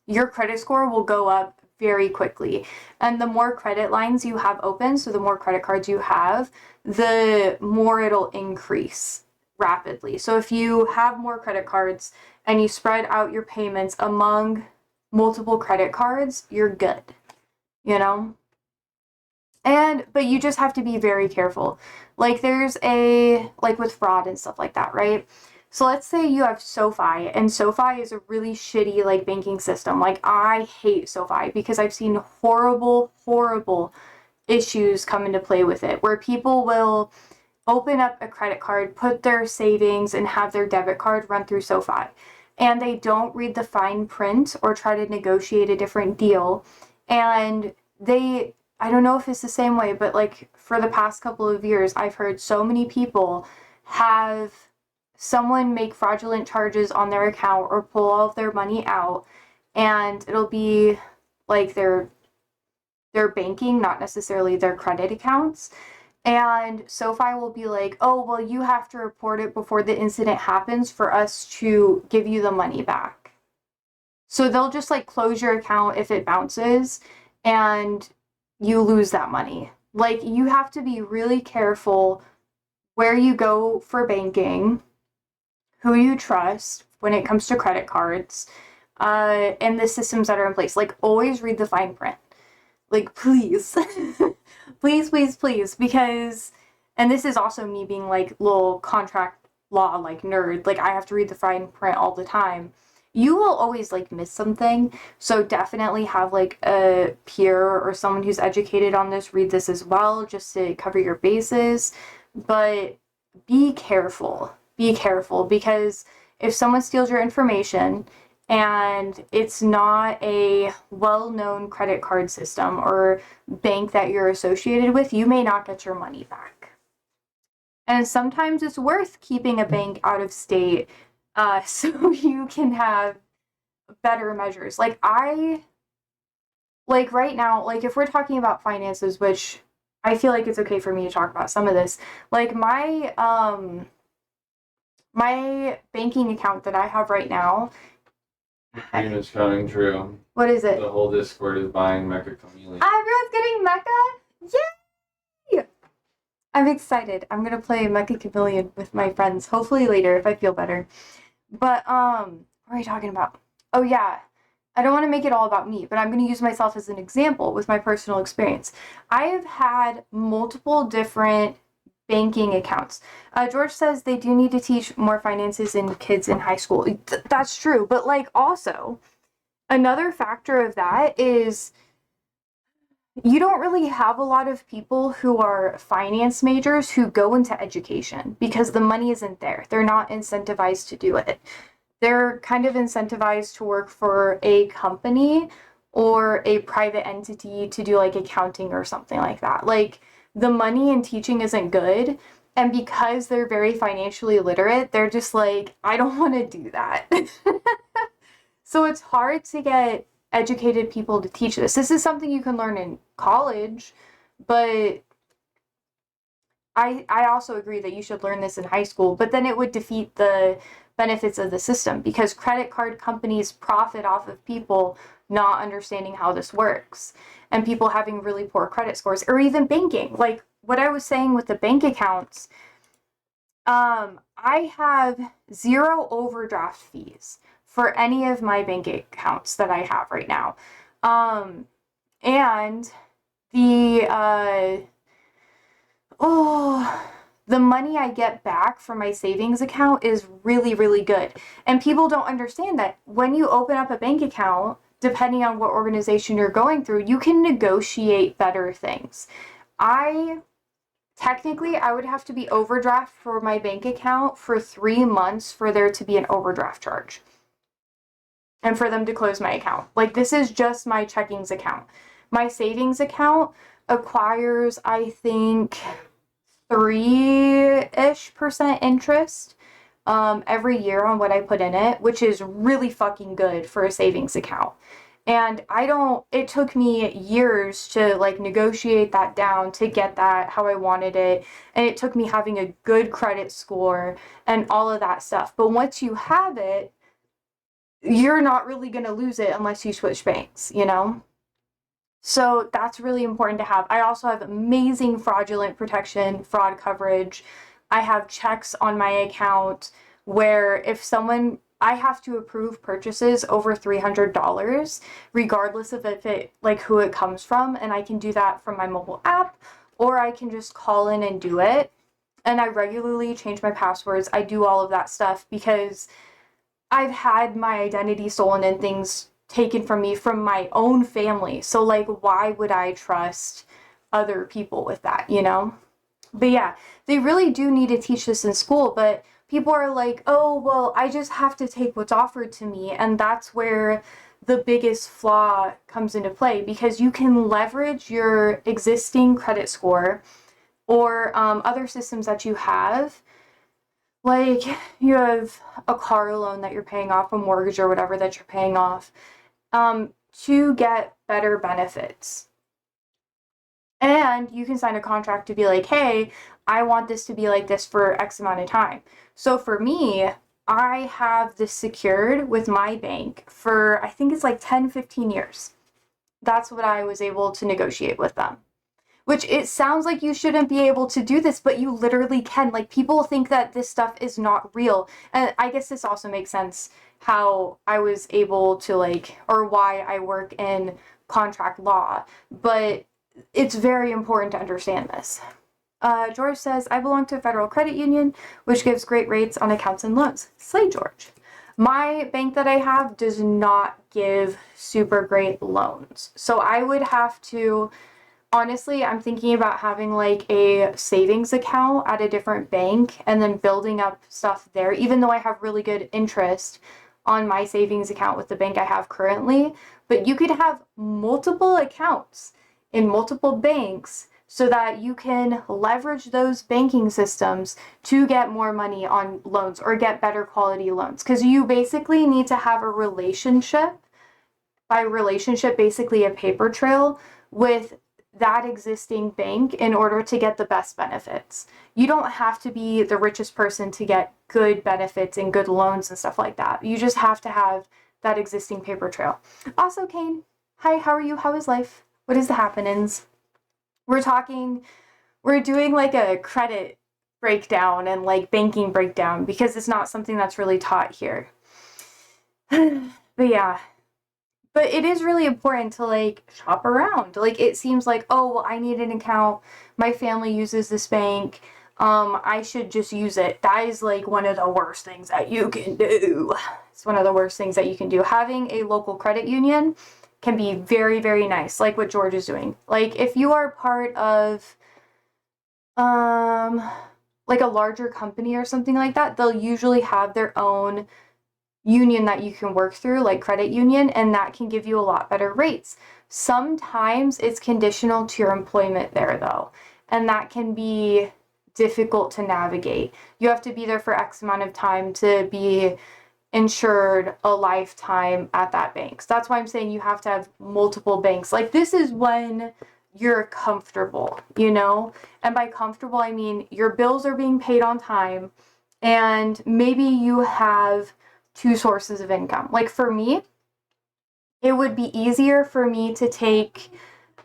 Your credit score will go up very quickly. And the more credit lines you have open, so the more credit cards you have, the more it'll increase rapidly. So if you have more credit cards and you spread out your payments among multiple credit cards, you're good, you know? But you just have to be very careful. Like, there's like with fraud and stuff like that, right? So let's say you have SoFi, and SoFi is a really shitty, like, banking system. Like, I hate SoFi because I've seen horrible, horrible issues come into play with it, where people will open up a credit card, put their savings, and have their debit card run through SoFi. And they don't read the fine print or try to negotiate a different deal. And I don't know if it's the same way, but like for the past couple of years, I've heard so many people have someone make fraudulent charges on their account or pull all of their money out, and it'll be like their banking, not necessarily their credit accounts. And SoFi will be like, oh, well, you have to report it before the incident happens for us to give you the money back. So they'll just like close your account if it bounces and you lose that money. Like, you have to be really careful where you go for banking, who you trust when it comes to credit cards, and the systems that are in place. Like, always read the fine print. Like, please. Please, please, please. Because, and this is also me being like little contract law like nerd. Like, I have to read the fine print all the time. You will always like miss something, so definitely have like a peer or someone who's educated on this read this as well, just to cover your bases. But be careful, because if someone steals your information and it's not a well-known credit card system or bank that you're associated with, you may not get your money back. And sometimes it's worth keeping a bank out of state, so you can have better measures. Like, right now, like, if we're talking about finances, which I feel like it's okay for me to talk about some of this, like, my banking account that I have right now.
The dream is coming true.
What is it?
The whole Discord is buying Mecha Chameleon.
Everyone's getting Mecha? Yay! I'm excited. I'm gonna play Mecha Chameleon with my friends, hopefully later if I feel better. But, what are we talking about? Oh yeah, I don't want to make it all about me, but I'm going to use myself as an example with my personal experience. I have had multiple different banking accounts. George says they do need to teach more finances in kids in high school. That's true, but like, also, another factor of that is you don't really have a lot of people who are finance majors who go into education because the money isn't there. They're not incentivized to do it. They're kind of incentivized to work for a company or a private entity to do like accounting or something like that. Like, the money in teaching isn't good. And because they're very financially literate, they're just like, I don't want to do that. So it's hard to get educated people to teach this. This is something you can learn in college, but I also agree that you should learn this in high school, but then it would defeat the benefits of the system because credit card companies profit off of people not understanding how this works and people having really poor credit scores, or even banking. Like what I was saying with the bank accounts, I have 0 overdraft fees for any of my bank accounts that I have right now. And the money I get back from my savings account is really, really good. And people don't understand that when you open up a bank account, depending on what organization you're going through, you can negotiate better things. Technically, I would have to be overdraft for my bank account for 3 months for there to be an overdraft charge and for them to close my account. Like, this is just my checkings account. My savings account acquires, I think, 3-ish% interest every year on what I put in it, which is really fucking good for a savings account. And it took me years to like negotiate that down to get that how I wanted it. And it took me having a good credit score and all of that stuff. But once you have it, you're not really going to lose it unless you switch banks, you know? So that's really important to have. I also have amazing fraudulent protection, fraud coverage. I have checks on my account where I have to approve purchases over $300, regardless of who it comes from. And I can do that from my mobile app, or I can just call in and do it. And I regularly change my passwords. I do all of that stuff because I've had my identity stolen and things taken from me from my own family. So like, why would I trust other people with that, you know? But yeah, they really do need to teach this in school, but people are like, oh, well, I just have to take what's offered to me. And that's where the biggest flaw comes into play, because you can leverage your existing credit score or other systems that you have. Like, you have a car loan that you're paying off, a mortgage or whatever that you're paying off, to get better benefits. And you can sign a contract to be like, hey, I want this to be like this for X amount of time. So for me, I have this secured with my bank for, I think it's like 10, 15 years. That's what I was able to negotiate with them. Which, it sounds like you shouldn't be able to do this, but you literally can. Like, people think that this stuff is not real. And I guess this also makes sense how I was able to, like, or why I work in contract law. But it's very important to understand this. George says, I belong to a federal credit union, which gives great rates on accounts and loans. Slay, George. My bank that I have does not give super great loans. So I would have to, honestly, I'm thinking about having like a savings account at a different bank and then building up stuff there, even though I have really good interest on my savings account with the bank I have currently. But you could have multiple accounts in multiple banks so that you can leverage those banking systems to get more money on loans or get better quality loans. Because you basically need to have a relationship, by relationship, basically a paper trail with that existing bank in order to get the best benefits. You don't have to be the richest person to get good benefits and good loans and stuff like that. You just have to have that existing paper trail. Also, Kane, hi, how are you? How is life? What is the happenings? We're doing like a credit breakdown and like banking breakdown because it's not something that's really taught here. But yeah. But it is really important to like shop around. Like, it seems like, oh, well, I need an account. My family uses this bank. I should just use it. That is like one of the worst things that you can do. It's one of the worst things that you can do. Having a local credit union can be very, very nice, like what George is doing. Like, if you are part of like a larger company or something like that, they'll usually have their own union that you can work through, like credit union, and that can give you a lot better rates. Sometimes it's conditional to your employment there though, and that can be difficult to navigate. You have to be there for X amount of time to be insured a lifetime at that bank. So that's why I'm saying you have to have multiple banks. Like, this is when you're comfortable, you know? And by comfortable, I mean your bills are being paid on time and maybe you have two sources of income. Like, for me, it would be easier for me to take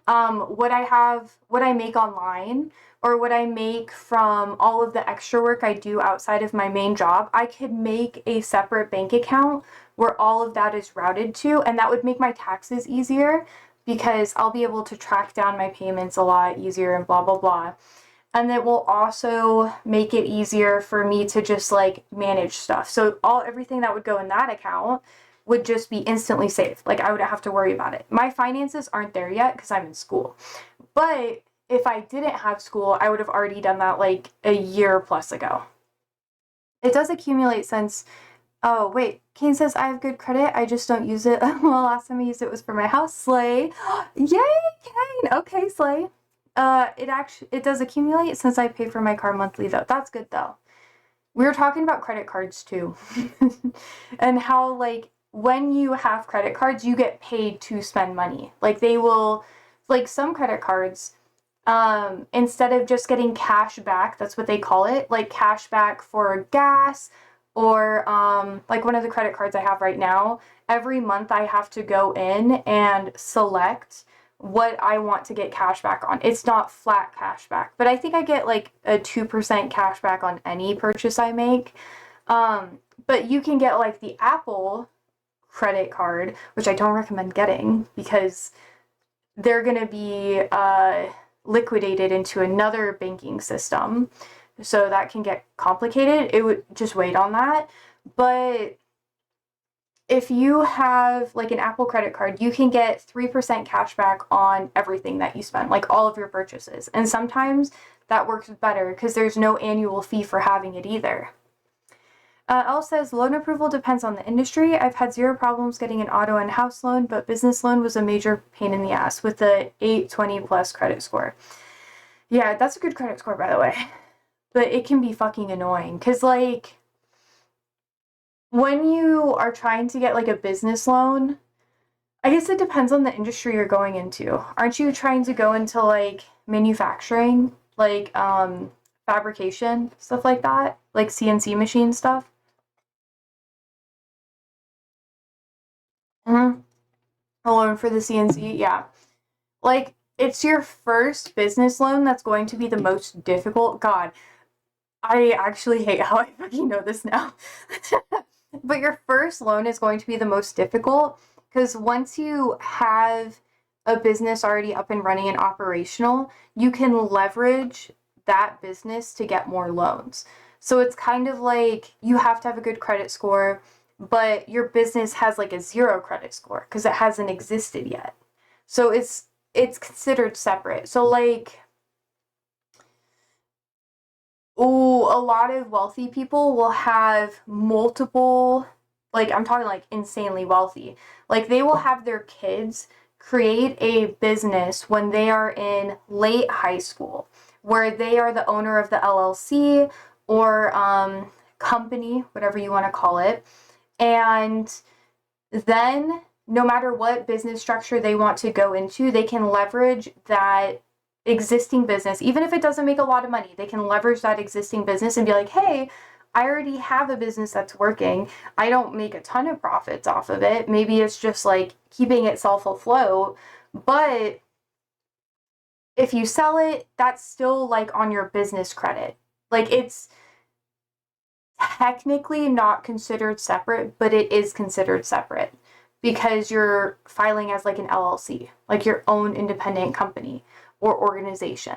what I make online or what I make from all of the extra work I do outside of my main job. I could make a separate bank account where all of that is routed to, and that would make my taxes easier because I'll be able to track down my payments a lot easier and blah, blah, blah. And it will also make it easier for me to just like manage stuff. So everything that would go in that account would just be instantly saved. Like, I wouldn't have to worry about it. My finances aren't there yet because I'm in school. But if I didn't have school, I would have already done that like a year plus ago. It does accumulate since, oh wait, Kane says I have good credit, I just don't use it. Well, last time I used it was for my house. Slay. Yay, Kane. Okay, Slay. It does accumulate since I pay for my car monthly though. That's good though. We were talking about credit cards too. And how, like, when you have credit cards, you get paid to spend money. Like, they will, like, some credit cards, instead of just getting cash back, that's what they call it, like cash back for gas, or like one of the credit cards I have right now, every month I have to go in and select what I want to get cash back on. It's not flat cash back, but I think I get like a 2% cash back on any purchase I make. But you can get like the Apple credit card, which I don't recommend getting because they're going to be liquidated into another banking system. So that can get complicated. It would just wait on that. But if you have like an Apple credit card, you can get 3% cash back on everything that you spend, like all of your purchases. And sometimes that works better because there's no annual fee for having it either. Elle says, loan approval depends on the industry. I've had zero problems getting an auto and house loan, but business loan was a major pain in the ass with the 820 plus credit score. Yeah, that's a good credit score, by the way. But it can be fucking annoying. Because, like, when you are trying to get, like, a business loan, I guess it depends on the industry you're going into. Aren't you trying to go into, like, manufacturing? Like, fabrication? Stuff like that? Like CNC machine stuff? Mm-hmm. A loan for the CNC? Yeah. Like, it's your first business loan that's going to be the most difficult. God, I actually hate how I fucking know this now. But your first loan is going to be the most difficult because once you have a business already up and running and operational, you can leverage that business to get more loans. So it's kind of like you have to have a good credit score, but your business has like a zero credit score because it hasn't existed yet. So it's considered separate. So like a lot of wealthy people will have multiple, like I'm talking like insanely wealthy. Like they will have their kids create a business when they are in late high school, where they are the owner of the LLC or company, whatever you want to call it. And then no matter what business structure they want to go into, they can leverage that existing business. Even if it doesn't make a lot of money, they can leverage that existing business and be like, hey, I already have a business that's working. I don't make a ton of profits off of it. Maybe it's just like keeping itself afloat. But if you sell it, that's still like on your business credit. Like it's technically not considered separate, but it is considered separate because you're filing as like an LLC, like your own independent company or organization.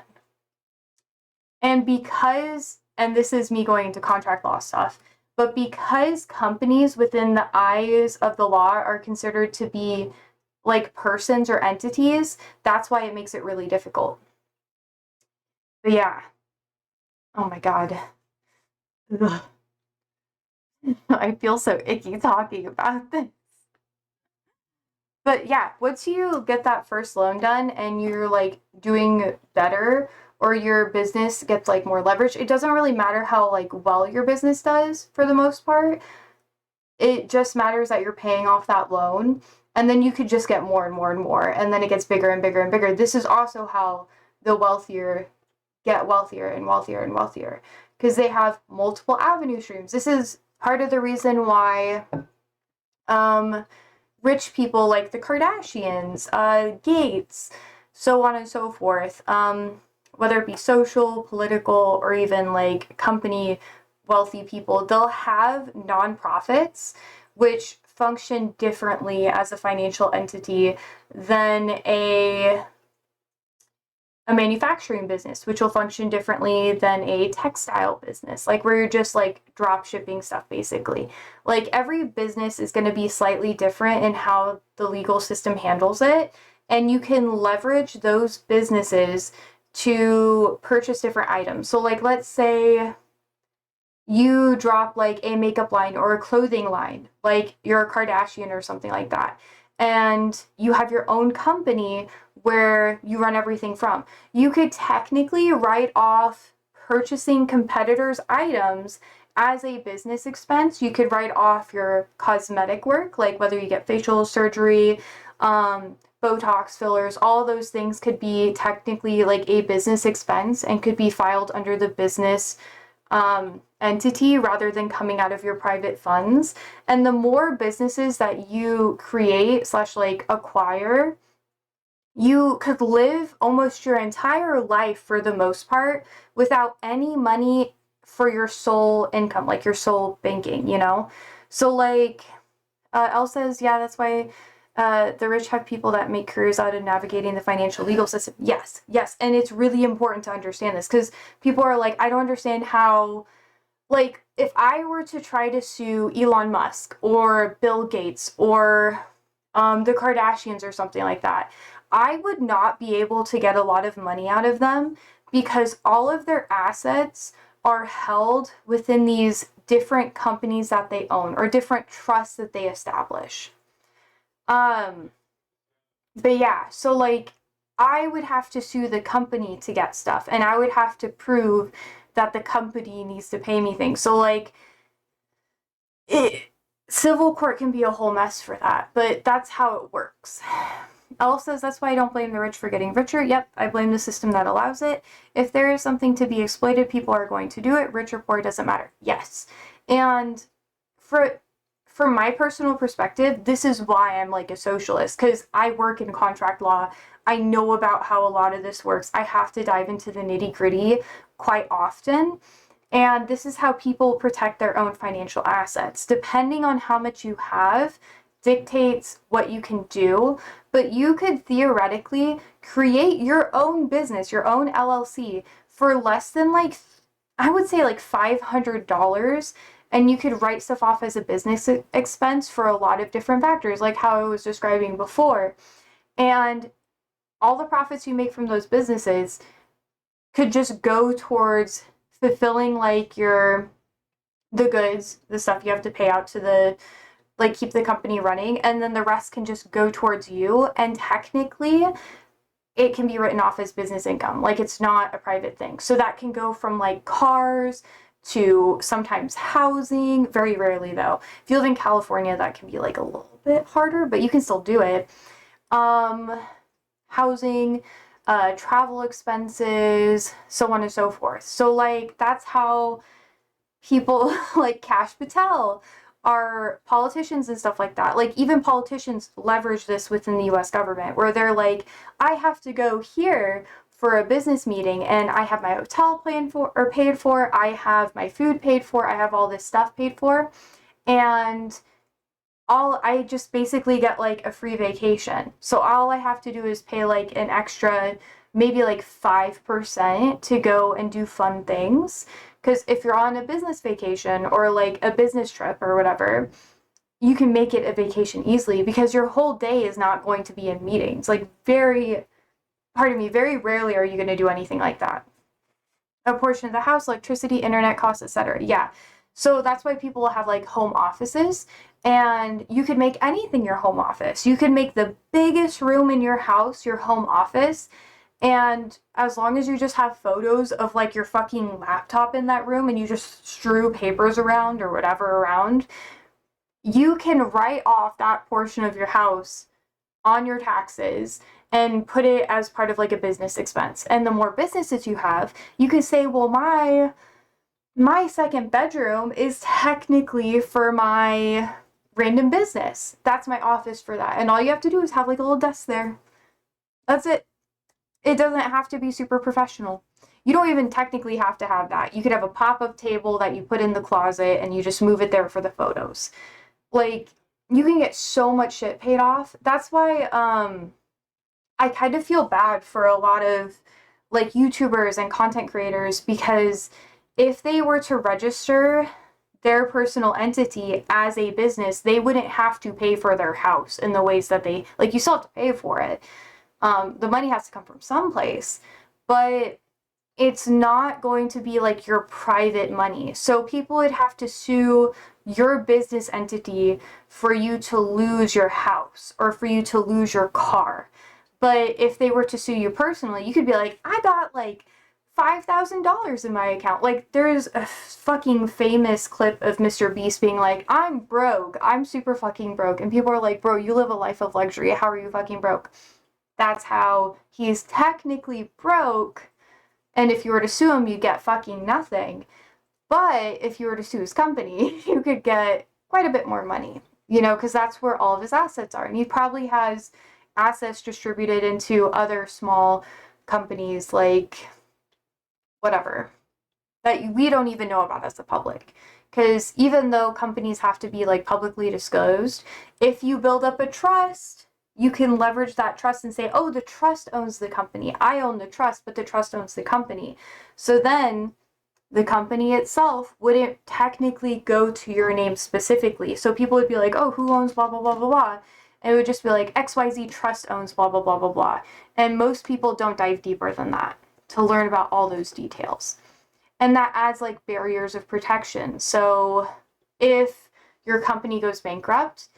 And because, and this is me going into contract law stuff, but because companies within the eyes of the law are considered to be like persons or entities, that's why it makes it really difficult. But yeah. Oh my God. Ugh. I feel so icky talking about this. But yeah, once you get that first loan done and you're like doing better or your business gets like more leverage, it doesn't really matter how like well your business does for the most part. It just matters that you're paying off that loan and then you could just get more and more and more and then it gets bigger and bigger and bigger. This is also how the wealthier get wealthier and wealthier and wealthier because they have multiple avenue streams. This is part of the reason why rich people like the Kardashians, Gates, so on and so forth, whether it be social, political, or even like company wealthy people, they'll have nonprofits which function differently as a financial entity than a manufacturing business, which will function differently than a textile business, like where you're just like drop shipping stuff basically. Like every business is going to be slightly different in how the legal system handles it, and you can leverage those businesses to purchase different items. So like let's say you drop like a makeup line or a clothing line, like you're a Kardashian or something like that, and you have your own company where you run everything from. You could technically write off purchasing competitors' items as a business expense. You could write off your cosmetic work, like whether you get facial surgery, Botox fillers, all those things could be technically like a business expense and could be filed under the business entity rather than coming out of your private funds. And the more businesses that you create slash like acquire, you could live almost your entire life for the most part without any money for your sole income, like your sole banking, you know? So like Elle says, yeah, that's why the rich have people that make careers out of navigating the financial legal system. Yes, yes. And it's really important to understand this because people are like, I don't understand how, like, if I were to try to sue Elon Musk or Bill Gates or the Kardashians or something like that, I would not be able to get a lot of money out of them because all of their assets are held within these different companies that they own or different trusts that they establish. But yeah, so like I would have to sue the company to get stuff, and I would have to prove that the company needs to pay me things. So like civil court can be a whole mess for that, but that's how it works. Elle says, that's why I don't blame the rich for getting richer. Yep, I blame the system that allows it. If there is something to be exploited, people are going to do it. Rich or poor, doesn't matter. Yes. And from my personal perspective, this is why I'm like a socialist, because I work in contract law. I know about how a lot of this works. I have to dive into the nitty-gritty quite often. And this is how people protect their own financial assets. Depending on how much you have, dictates what you can do, but you could theoretically create your own business, your own LLC for less than like, I would say like $500, and you could write stuff off as a business expense for a lot of different factors, like how I was describing before. And all the profits you make from those businesses could just go towards fulfilling like the goods, the stuff you have to pay out to the, like, keep the company running, and then the rest can just go towards you, and technically it can be written off as business income. Like, it's not a private thing. So that can go from like cars to sometimes housing, very rarely though. If you live in California, that can be like a little bit harder, but you can still do it. Housing, travel expenses, so on and so forth. So like that's how people like Kash Patel are politicians and stuff like that. Like even politicians leverage this within the US government, where they're like, I have to go here for a business meeting and I have my hotel paid for, I have my food paid for, I have all this stuff paid for, and I just basically get like a free vacation. So all I have to do is pay like an extra maybe like 5% to go and do fun things. Because if you're on a business vacation or like a business trip or whatever, you can make it a vacation easily because your whole day is not going to be in meetings. Like very rarely are you going to do anything like that. A portion of the house, electricity, internet costs, etc. Yeah. So that's why people have like home offices, and you could make anything your home office. You could make the biggest room in your house your home office. And as long as you just have photos of like your fucking laptop in that room and you just strew papers around or whatever around, you can write off that portion of your house on your taxes and put it as part of like a business expense. And the more businesses you have, you can say, well, my second bedroom is technically for my random business. That's my office for that. And all you have to do is have like a little desk there. That's it. It doesn't have to be super professional. You don't even technically have to have that. You could have a pop-up table that you put in the closet and you just move it there for the photos. Like, you can get so much shit paid off. That's why I kind of feel bad for a lot of like YouTubers and content creators, because if they were to register their personal entity as a business, they wouldn't have to pay for their house in the ways that they, like, you still have to pay for it. The money has to come from someplace, but it's not going to be like your private money. So people would have to sue your business entity for you to lose your house or for you to lose your car. But if they were to sue you personally, you could be like, I got like $5,000 in my account. Like, there's a fucking famous clip of Mr. Beast being like, I'm broke. I'm super fucking broke. And people are like, bro, you live a life of luxury. How are you fucking broke? That's how he's technically broke. And if you were to sue him, you get fucking nothing. But if you were to sue his company, you could get quite a bit more money, you know, because that's where all of his assets are. And he probably has assets distributed into other small companies, like whatever, that we don't even know about as the public. Because even though companies have to be like publicly disclosed, if you build up a trust, you can leverage that trust and say, oh, the trust owns the company. I own the trust, but the trust owns the company. So then the company itself wouldn't technically go to your name specifically. So people would be like, oh, who owns blah, blah, blah, blah, blah. And it would just be like, XYZ Trust owns blah, blah, blah, blah, blah. And most people don't dive deeper than that to learn about all those details. And that adds like barriers of protection. So if your company goes bankrupt,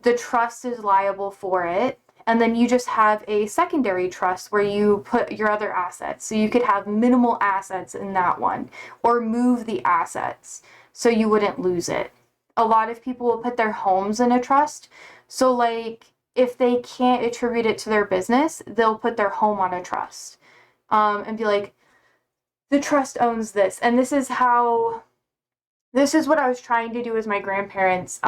the trust is liable for it. And then you just have a secondary trust where you put your other assets. So you could have minimal assets in that one, or move the assets so you wouldn't lose it. A lot of people will put their homes in a trust. So, like, if they can't attribute it to their business, they'll put their home on a trust, and be like, the trust owns this. And this is what I was trying to do with my grandparents,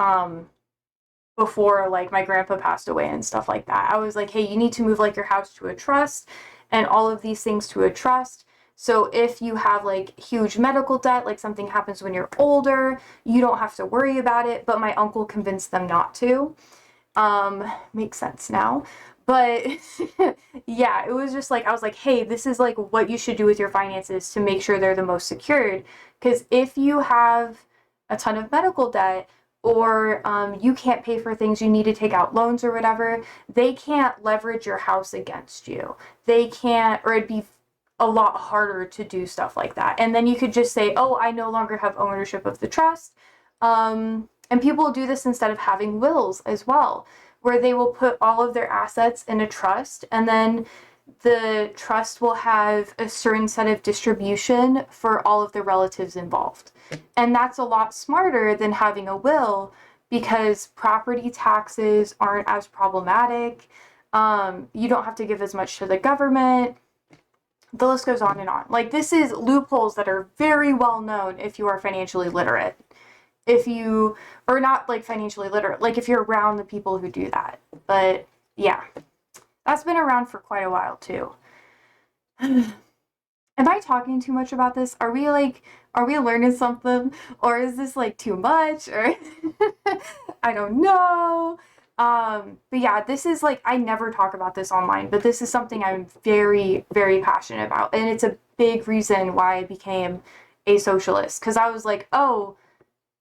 before like my grandpa passed away and stuff like that. I was like, hey, you need to move like your house to a trust and all of these things to a trust. So if you have like huge medical debt, like something happens when you're older, you don't have to worry about it. But my uncle convinced them not to. Makes sense now. But yeah, it was just like, I was like, hey, this is like what you should do with your finances to make sure they're the most secured. Because if you have a ton of medical debt, or you can't pay for things, you need to take out loans or whatever, they can't leverage your house against you. They can't, or it'd be a lot harder to do stuff like that. And then you could just say, oh, I no longer have ownership of the trust. And people do this instead of having wills as well, where they will put all of their assets in a trust, and then the trust will have a certain set of distribution for all of the relatives involved. And that's a lot smarter than having a will, because property taxes aren't as problematic. You don't have to give as much to the government. The list goes on and on. Like, this is loopholes that are very well known if you are financially literate. If you are not like financially literate, like if you're around the people who do that. But yeah, that's been around for quite a while too. Am I talking too much about this? Are we learning something, or is this like too much, or I don't know. But yeah, this is like, I never talk about this online, but this is something I'm very, very passionate about. And it's a big reason why I became a socialist. Because I was like, oh,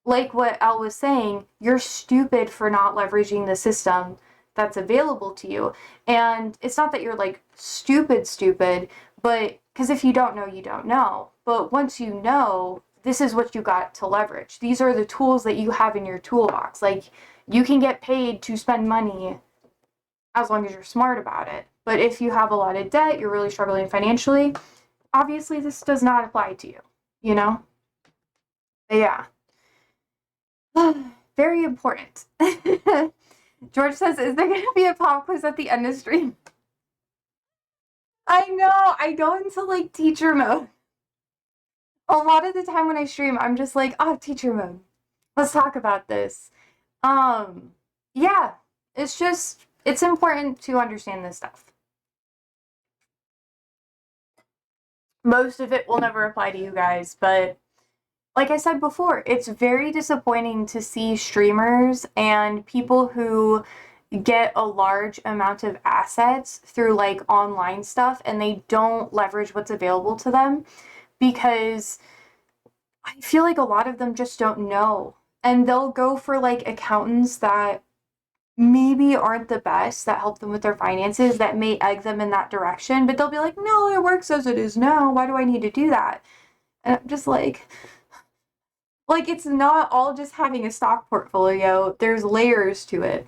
like what Elle was saying, you're stupid for not leveraging the system that's available to you. And it's not that you're like stupid, but because if you don't know, you don't know. But once you know, this is what you got to leverage. These are the tools that you have in your toolbox. Like, you can get paid to spend money as long as you're smart about it. But if you have a lot of debt, you're really struggling financially, obviously this does not apply to you, you know? But yeah. Very important. George says, is there going to be a pop quiz at the end of stream? I know, I go into like teacher mode. A lot of the time when I stream, I'm just like, oh, teacher mode. Let's talk about this. Yeah, it's important to understand this stuff. Most of it will never apply to you guys, but like I said before, it's very disappointing to see streamers and people who get a large amount of assets through like online stuff and they don't leverage what's available to them, because I feel like a lot of them just don't know. And they'll go for like accountants that maybe aren't the best, that help them with their finances, that may egg them in that direction, but they'll be like, no, it works as it is now. Why do I need to do that? And I'm just like, it's not all just having a stock portfolio. There's layers to it.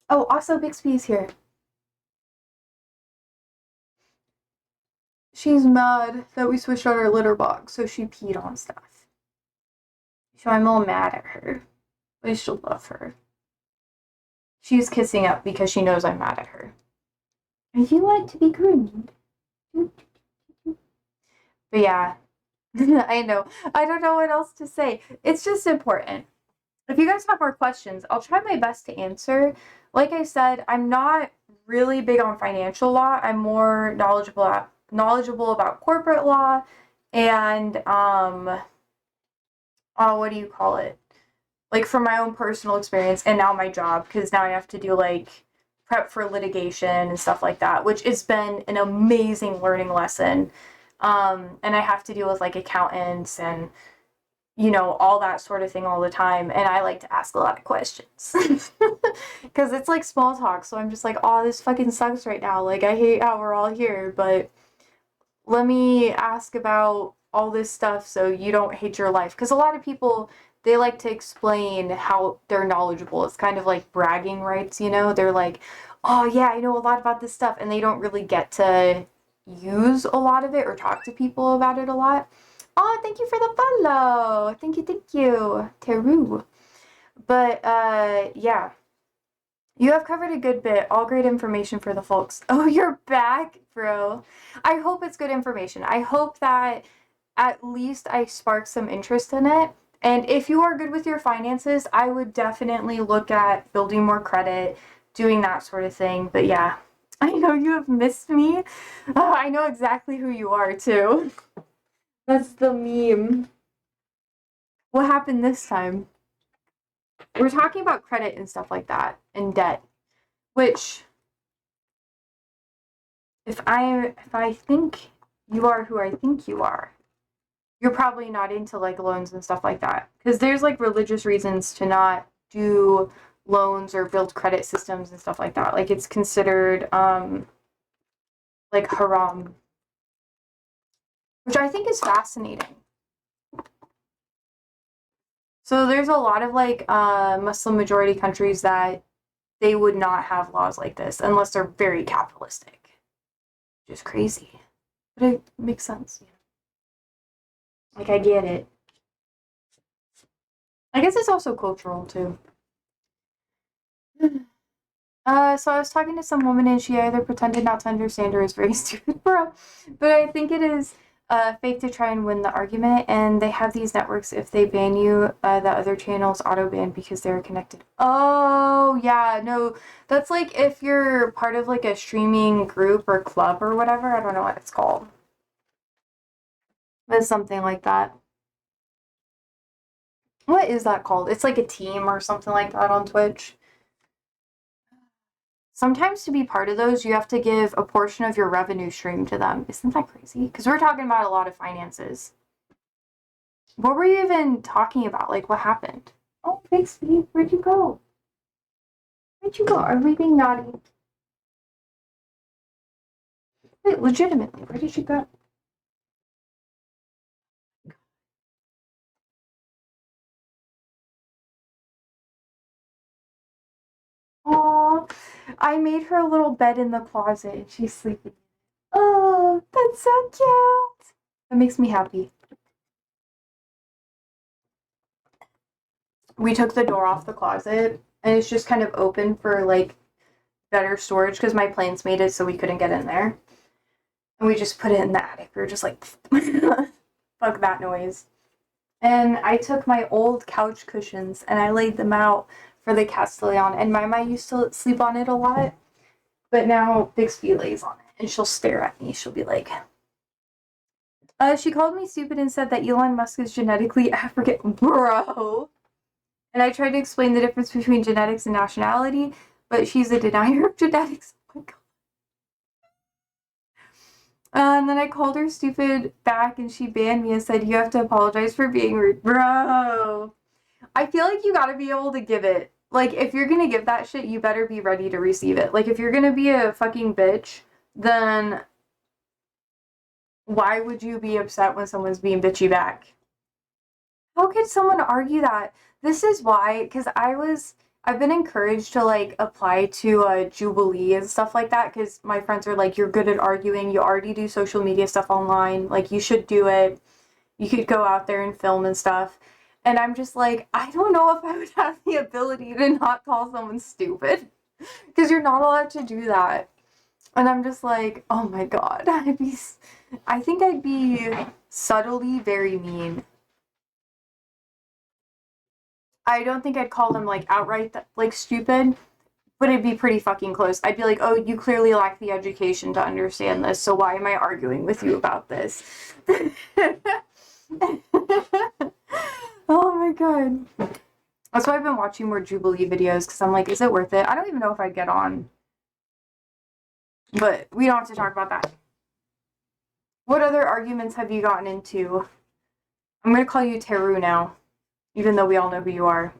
Oh, also Bixby's here. She's mad that we switched on our litter box, so she peed on stuff. So I'm all mad at her. But I still love her. She's kissing up because she knows I'm mad at her. And you want to be groomed. But yeah, I know. I don't know what else to say. It's just important. If you guys have more questions, I'll try my best to answer. Like I said, I'm not really big on financial law. I'm more knowledgeable about corporate law and what do you call it? Like from my own personal experience and now my job, because now I have to do like prep for litigation and stuff like that, which has been an amazing learning lesson. And I have to deal with like accountants and, you know, all that sort of thing all the time. And I like to ask a lot of questions because it's like small talk. So I'm just like, oh, this fucking sucks right now. Like, I hate how we're all here, but let me ask about all this stuff so you don't hate your life. Because a lot of people, they like to explain how they're knowledgeable. It's kind of like bragging rights, you know? They're like, oh yeah, I know a lot about this stuff. And they don't really get to use a lot of it or talk to people about it a lot. Oh, thank you for the follow. Thank you, Teru. But yeah, you have covered a good bit. All great information for the folks. Oh, you're back, bro. I hope it's good information. I hope that at least I spark some interest in it. And if you are good with your finances, I would definitely look at building more credit, doing that sort of thing. But yeah, I know you have missed me. I know exactly who you are, too. That's the meme. What happened this time? We're talking about credit and stuff like that, and debt, which if I think you are who I think you are, you're probably not into like loans and stuff like that. Because there's like religious reasons to not do loans or build credit systems and stuff like that. Like it's considered like haram, which I think is fascinating. So there's a lot of like Muslim majority countries that they would not have laws like this unless they're very capitalistic. Which is crazy. But it makes sense. Like, I get it. I guess it's also cultural, too. So I was talking to some woman and she either pretended not to understand or is very stupid, bro. But I think it is fake to try and win the argument. And they have these networks, if they ban you, the other channels auto-ban because they're connected. Oh, yeah, no. That's like if you're part of like a streaming group or club or whatever. I don't know what it's called. But it's something like that. What is that called? It's like a team or something like that on Twitch. Sometimes to be part of those, you have to give a portion of your revenue stream to them. Isn't that crazy? Because we're talking about a lot of finances. What were you even talking about? Like, what happened? Oh, Bixby, where'd you go? Where'd you go? Are we being naughty? Wait, legitimately, where did you go? Aw, I made her a little bed in the closet and she's sleeping. Oh, that's so cute. That makes me happy. We took the door off the closet and it's just kind of open for like better storage because my planes made it so we couldn't get in there. And we just put it in the attic. We were just like, fuck that noise. And I took my old couch cushions and I laid them out for the cats to lay on. And Mama used to sleep on it a lot. But now Bixby lays on it and she'll stare at me. She'll be like, she called me stupid and said that Elon Musk is genetically African. Bro. And I tried to explain the difference between genetics and nationality, but she's a denier of genetics. Oh my god. And then I called her stupid back and she banned me and said, you have to apologize for being rude. Bro. I feel like you gotta be able to give it. Like, if you're gonna give that shit, you better be ready to receive it. Like, if you're gonna be a fucking bitch, then why would you be upset when someone's being bitchy back? How could someone argue that? This is why, because I've been encouraged to like apply to Jubilee and stuff like that because my friends are like, you're good at arguing, you already do social media stuff online, like you should do it, you could go out there and film and stuff. And I'm just like, I don't know if I would have the ability to not call someone stupid because you're not allowed to do that. And I'm just like, oh my god, I think I'd be subtly very mean. I don't think I'd call them like outright like stupid, but it'd be pretty fucking close. I'd be like, oh, you clearly lack the education to understand this, so why am I arguing with you about this? Oh my god. That's why I've been watching more Jubilee videos, because I'm like, is it worth it? I don't even know if I'd get on. But we don't have to talk about that. What other arguments have you gotten into? I'm going to call you Teru now, even though we all know who you are.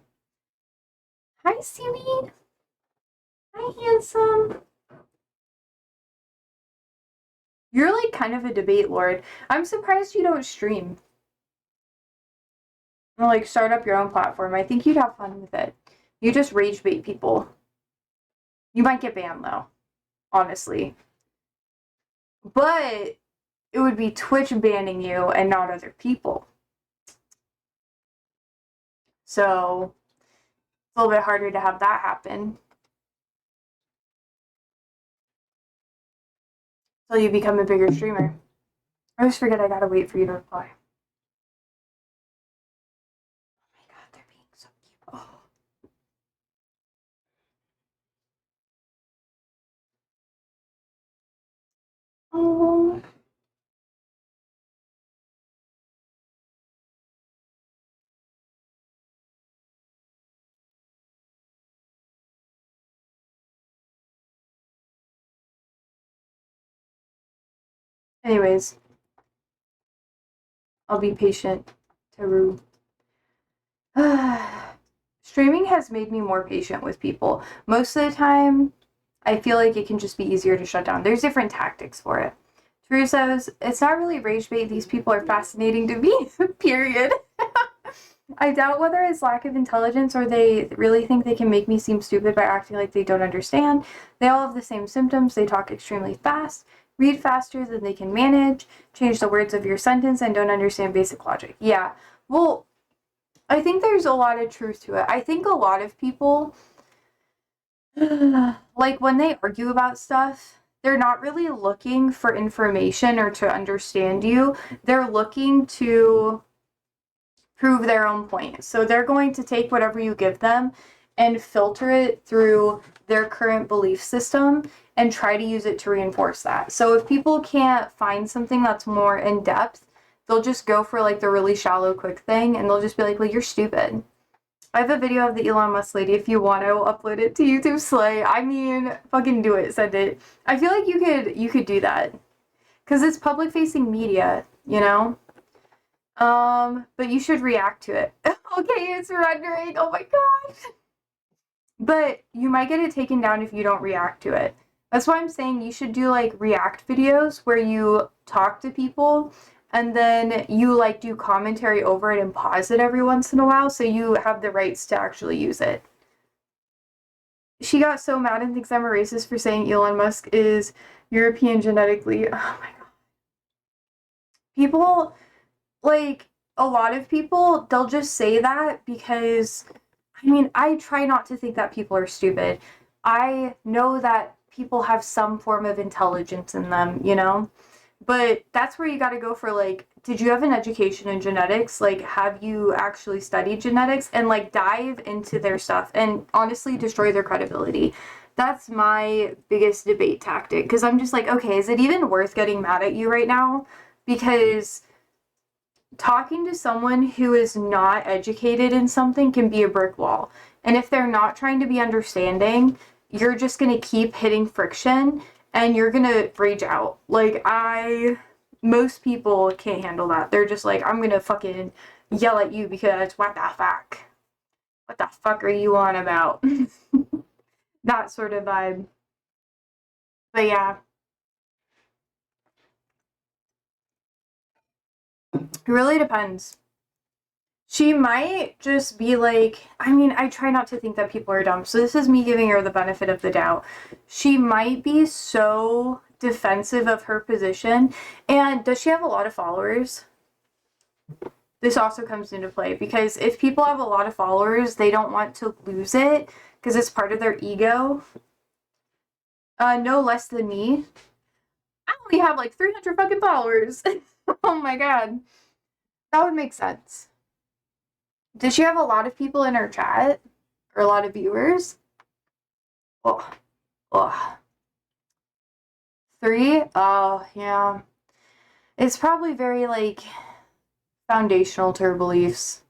Hi, Sammy. Hi, handsome. You're like kind of a debate lord. I'm surprised you don't stream. Or like start up your own platform. I think you'd have fun with it. You just rage bait people. You might get banned though, honestly. But it would be Twitch banning you and not other people. So it's a little bit harder to have that happen. So you become a bigger streamer. I always forget I gotta wait for you to reply. Oh my god, they're being so cute. Oh. Anyways, I'll be patient, Teru. Streaming has made me more patient with people. Most of the time, I feel like it can just be easier to shut down. There's different tactics for it. Teru says, it's not really rage bait. These people are fascinating to me, period. I doubt whether it's lack of intelligence or they really think they can make me seem stupid by acting like they don't understand. They all have the same symptoms. They talk extremely fast, read faster than they can manage, change the words of your sentence, and don't understand basic logic. Yeah, well, I think there's a lot of truth to it. I think a lot of people, like when they argue about stuff, they're not really looking for information or to understand you. They're looking to prove their own point. So they're going to take whatever you give them and filter it through their current belief system and try to use it to reinforce that. So if people can't find something that's more in depth, they'll just go for like the really shallow, quick thing, and they'll just be like, well, you're stupid. I have a video of the Elon Musk lady. If you want, I will upload it to YouTube. Slay. I mean, fucking do it. Send it. I feel like you could do that because it's public facing media, you know. But you should react to it. Okay, it's rendering. Oh my god. But you might get it taken down if you don't react to it. That's why I'm saying you should do like react videos where you talk to people and then you like do commentary over it and pause it every once in a while so you have the rights to actually use it. She got so mad and thinks I'm a racist for saying Elon Musk is European genetically. Oh my god. People, like, a lot of people, they'll just say that because, I mean, I try not to think that people are stupid. I know that people have some form of intelligence in them, you know? But that's where you got to go for, like, did you have an education in genetics? Like, have you actually studied genetics? And, like, dive into their stuff and honestly destroy their credibility. That's my biggest debate tactic. Because I'm just like, okay, is it even worth getting mad at you right now? Because talking to someone who is not educated in something can be a brick wall. And if they're not trying to be understanding, you're just going to keep hitting friction and you're going to rage out. Like, most people can't handle that. They're just like, I'm going to fucking yell at you because what the fuck? What the fuck are you on about? That sort of vibe. But yeah. It really depends. She might just be like, I mean, I try not to think that people are dumb, so this is me giving her the benefit of the doubt. She might be so defensive of her position, and does she have a lot of followers? This also comes into play, because if people have a lot of followers, they don't want to lose it, because it's part of their ego. No less than me. I only have like 300 fucking followers. Oh my god. That would make sense. Does she have a lot of people in her chat? Or a lot of viewers? Oh. Oh. 3? Oh, yeah. It's probably very, like, foundational to her beliefs.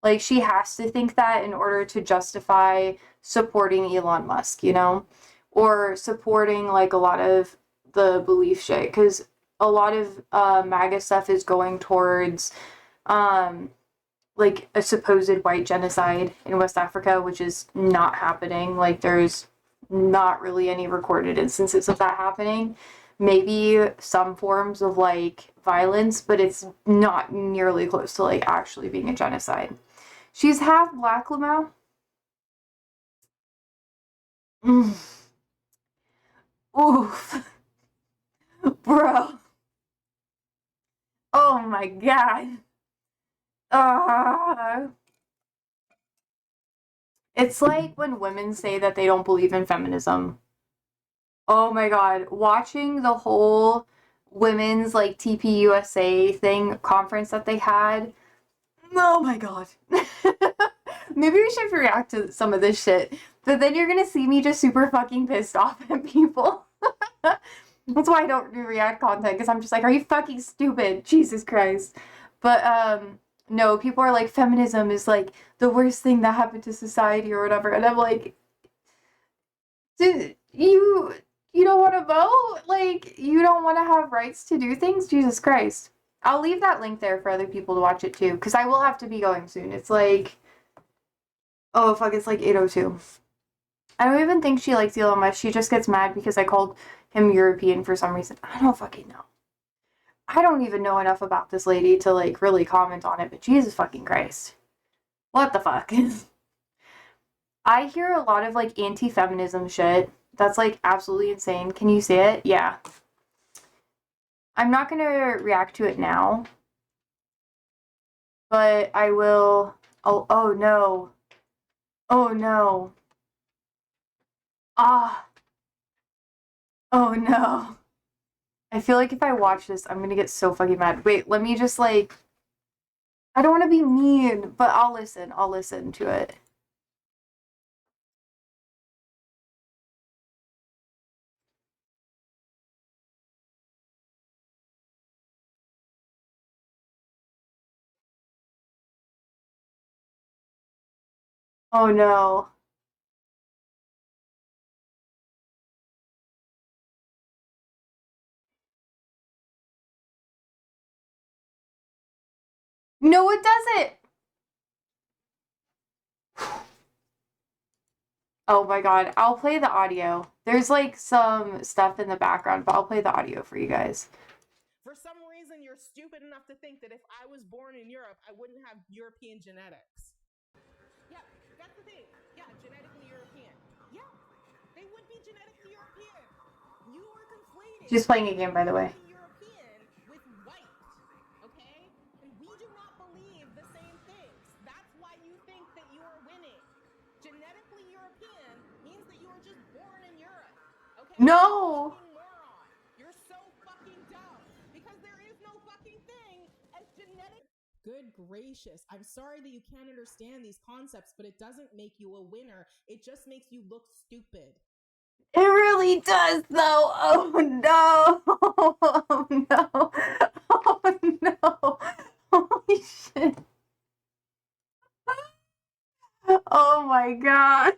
Like, she has to think that in order to justify supporting Elon Musk, you know? Or supporting, like, a lot of the belief shit. Because a lot of MAGA stuff is going towards, like, a supposed white genocide in West Africa, which is not happening. Like, there's not really any recorded instances of that happening. maybe some forms of like violence, but it's not nearly close to like actually being a genocide. She's half black, Lamau. Mm. Oof. Bro. Oh my god. Uh, it's like when women say that they don't believe in feminism. Oh my god. Watching the whole women's like TPUSA thing conference that they had. Oh my god. Maybe we should react to some of this shit. But then you're gonna see me just super fucking pissed off at people. That's why I don't do react content, because I'm just like, are you fucking stupid? Jesus Christ. But no, people are like, feminism is like the worst thing that happened to society or whatever. And I'm like, dude, you don't want to vote? Like, you don't want to have rights to do things? Jesus Christ. I'll leave that link there for other people to watch it too, because I will have to be going soon. It's like, oh fuck, it's like 8:02. I don't even think she likes Elon Musk. She just gets mad because I called him European for some reason. I don't fucking know. I don't even know enough about this lady to like really comment on it, but Jesus fucking Christ. What the fuck? I hear a lot of like anti-feminism shit. That's like absolutely insane. Can you see it? Yeah. I'm not gonna react to it now, but I will. Oh no. Oh no. Ah. Oh no. I feel like if I watch this, I'm gonna get so fucking mad. Wait, let me just like. I don't want to be mean, but I'll listen. I'll listen to it. Oh no. No, it doesn't. Oh my god. I'll play the audio. There's like some stuff in the background, but I'll play the audio for you guys.
For some reason, you're stupid enough to think that if I was born in Europe, I wouldn't have European genetics. Yeah, that's the thing. Yeah, genetically European. Yeah, they would be genetically European. You are conflating.
She's playing a game, by the way.
European with white, okay? And we do not believe the same things. That's why you think that you are winning. Genetically European means that you were just born in Europe, okay?
No!
You're so fucking dumb. Because there is no fucking thing as genetic. Good gracious. I'm sorry that you can't understand these concepts, but it doesn't make you a winner. It just makes you look stupid.
It really does, though. Oh no! Oh no! Oh no! Holy shit! Oh my god!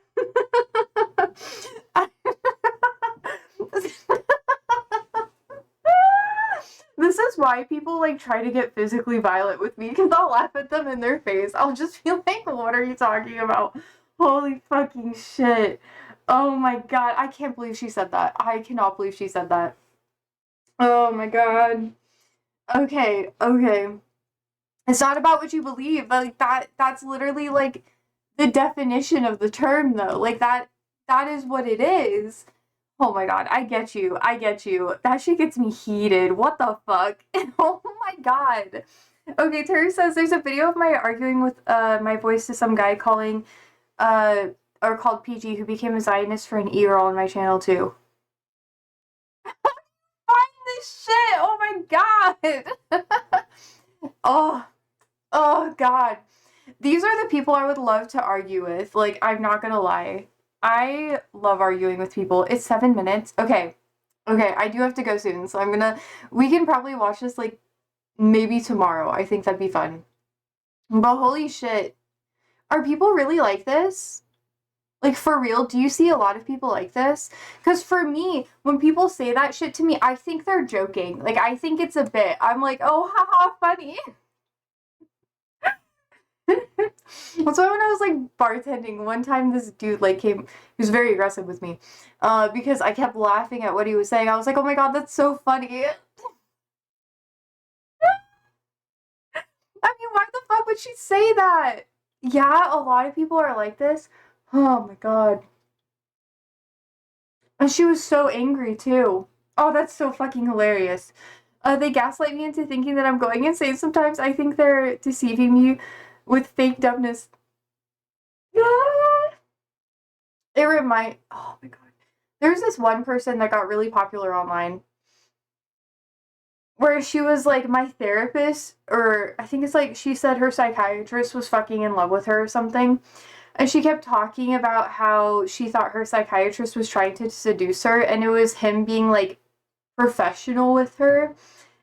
This is why people like try to get physically violent with me, because I'll laugh at them in their face. I'll just be like, what are you talking about? Holy fucking shit. Oh my god. I can't believe she said that. I cannot believe she said that. Oh my god. Okay, okay. It's not about what you believe. Like that's literally like the definition of the term though. Like that is what it is. Oh my god, I get you. I get you. That shit gets me heated. What the fuck? Oh my god. Okay, Terry says there's a video of my arguing with my voice to some guy calling or called PG who became a Zionist for an e-girl on my channel too. Find this shit! Oh my god! Oh god. These are the people I would love to argue with. Like, I'm not gonna lie. I love arguing with people. It's 7 minutes. Okay. Okay, I do have to go soon, so we can probably watch this, like, maybe tomorrow. I think that'd be fun. But holy shit. Are people really like this? Like, for real, do you see a lot of people like this? Because for me, when people say that shit to me, I think they're joking. Like, I think it's a bit. I'm like, oh, haha, funny. That's why when I was like bartending, one time this dude like came, he was very aggressive with me, because I kept laughing at what he was saying. I was like, oh my god, that's so funny. I mean, why the fuck would she say that? Yeah, a lot of people are like this. Oh my god. And she was so angry too. Oh, that's so fucking hilarious. They gaslight me into thinking that I'm going insane sometimes. I think they're deceiving me with fake dumbness. Ah! Oh my god. There's this one person that got really popular online where she was like my therapist, or I think it's like she said her psychiatrist was fucking in love with her or something. And she kept talking about how she thought her psychiatrist was trying to seduce her, and it was him being like professional with her.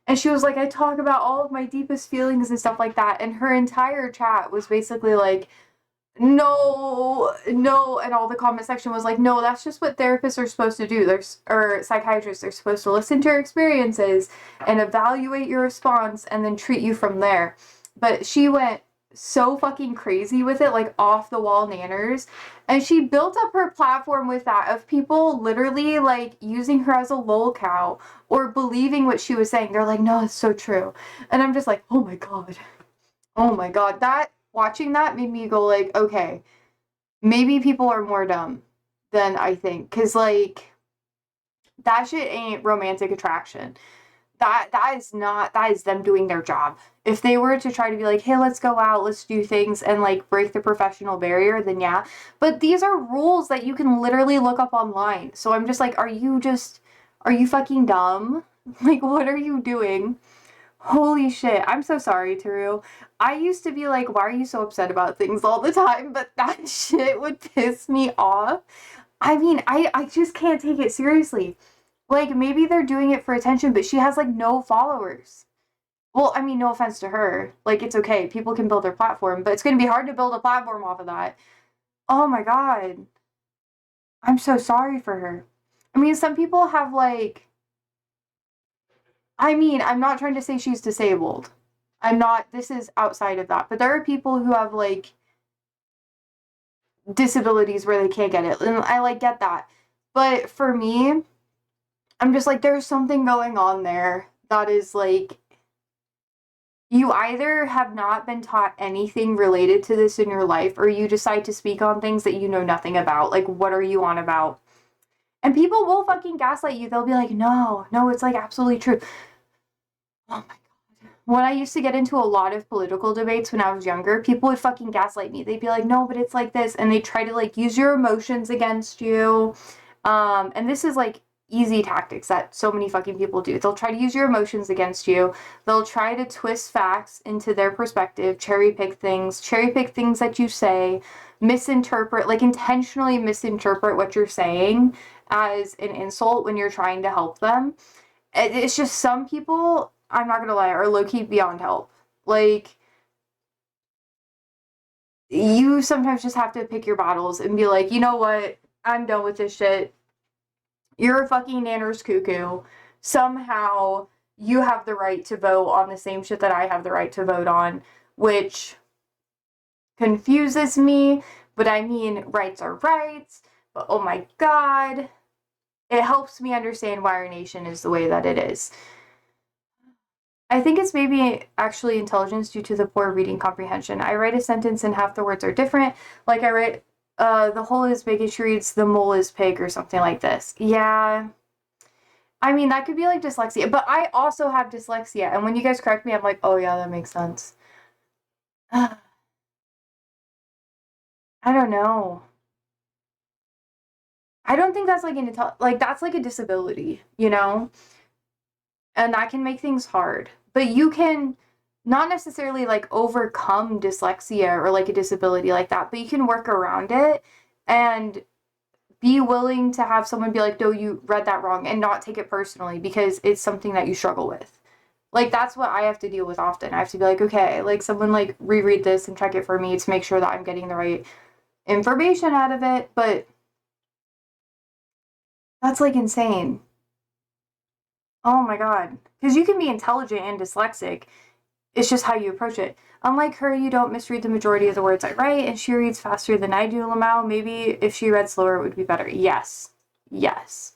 And she was like, I talk about all of my deepest feelings and stuff like that. And her entire chat was basically like, no, no. And all the comment section was like, no, that's just what therapists are supposed to do. Or psychiatrists are supposed to listen to your experiences and evaluate your response and then treat you from there. But she went so fucking crazy with it, like off the wall nanners. And she built up her platform with that, of people literally like using her as a lolcow or believing what she was saying. They're like, no, it's so true. And I'm just like, oh my god. Oh my god. Watching that made me go like, okay, maybe people are more dumb than I think. Cause like, that shit ain't romantic attraction. That is them doing their job. If they were to try to be like, hey, let's go out, let's do things and like break the professional barrier, then yeah. But these are rules that you can literally look up online. So I'm just like, are you fucking dumb? Like, what are you doing? Holy shit. I'm so sorry, Taru. I used to be like, why are you so upset about things all the time? But that shit would piss me off. I mean, I just can't take it seriously. Like, maybe they're doing it for attention, but she has, like, no followers. Well, I mean, no offense to her. Like, it's okay. People can build their platform, but it's going to be hard to build a platform off of that. Oh my god. I'm so sorry for her. I mean, some people have, like... I mean, I'm not trying to say she's disabled. I'm not... This is outside of that. But there are people who have, like, disabilities where they can't get it. And I, like, get that. But for me... I'm just like, there's something going on there that is like, you either have not been taught anything related to this in your life, or you decide to speak on things that you know nothing about. Like, what are you on about? And people will fucking gaslight you. They'll be like, no, it's like absolutely true. Oh my god. When I used to get into a lot of political debates when I was younger, people would fucking gaslight me. They'd be like, no, but it's like this. And they try to like use your emotions against you. And this is like easy tactics that so many fucking people do. They'll try to use your emotions against you. They'll try to twist facts into their perspective, cherry pick things that you say, misinterpret, like intentionally misinterpret what you're saying as an insult when you're trying to help them. It's just some people, I'm not gonna lie, are low-key beyond help. Like, you sometimes just have to pick your battles and be like, you know what? I'm done with this shit. You're a fucking nanner's cuckoo. Somehow you have the right to vote on the same shit that I have the right to vote on, which confuses me. But I mean, rights are rights. But oh my god, it helps me understand why our nation is the way that it is. I think it's maybe actually intelligence due to the poor reading comprehension. I write a sentence and half the words are different. Like I write, the hole is big and she reads the mole is pig or something like this. Yeah. I mean, that could be like dyslexia, but I also have dyslexia. And when you guys correct me, I'm like, oh yeah, that makes sense. I don't know. I don't think that's like that's like a disability, you know? And that can make things hard. But you can not necessarily like overcome dyslexia or like a disability like that, but you can work around it and be willing to have someone be like, no, you read that wrong, and not take it personally because it's something that you struggle with. Like, that's what I have to deal with often. I have to be like, okay, like, someone, like, reread this and check it for me to make sure that I'm getting the right information out of it, but that's, like, insane. Oh my god. Because you can be intelligent and dyslexic. it's just how you approach it. Unlike her, you don't misread the majority of the words I write, and she reads faster than I do, Lamau. Maybe if she read slower, it would be better. Yes. Yes.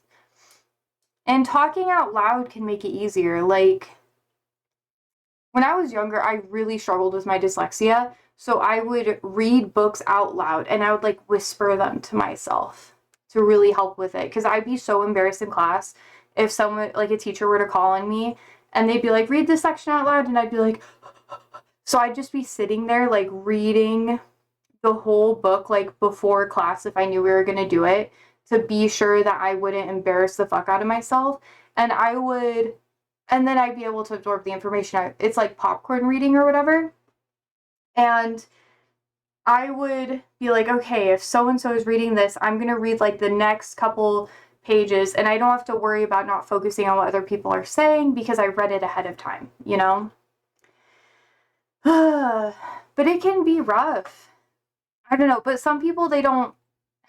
And talking out loud can make it easier. Like, when I was younger, I really struggled with my dyslexia, so I would read books out loud, and I would, like, whisper them to myself to really help with it, because I'd be so embarrassed in class if someone, like a teacher, were to call on me, and they'd be like, read this section out loud, and I'd be like, so I'd just be sitting there, like, reading the whole book, like, before class if I knew we were going to do it, to be sure that I wouldn't embarrass the fuck out of myself. And then I'd be able to absorb the information. It's like popcorn reading or whatever. And I would be like, okay, if so-and-so is reading this, I'm going to read, like, the next couple pages, and I don't have to worry about not focusing on what other people are saying because I read it ahead of time, you know? But it can be rough. I don't know, but some people, they don't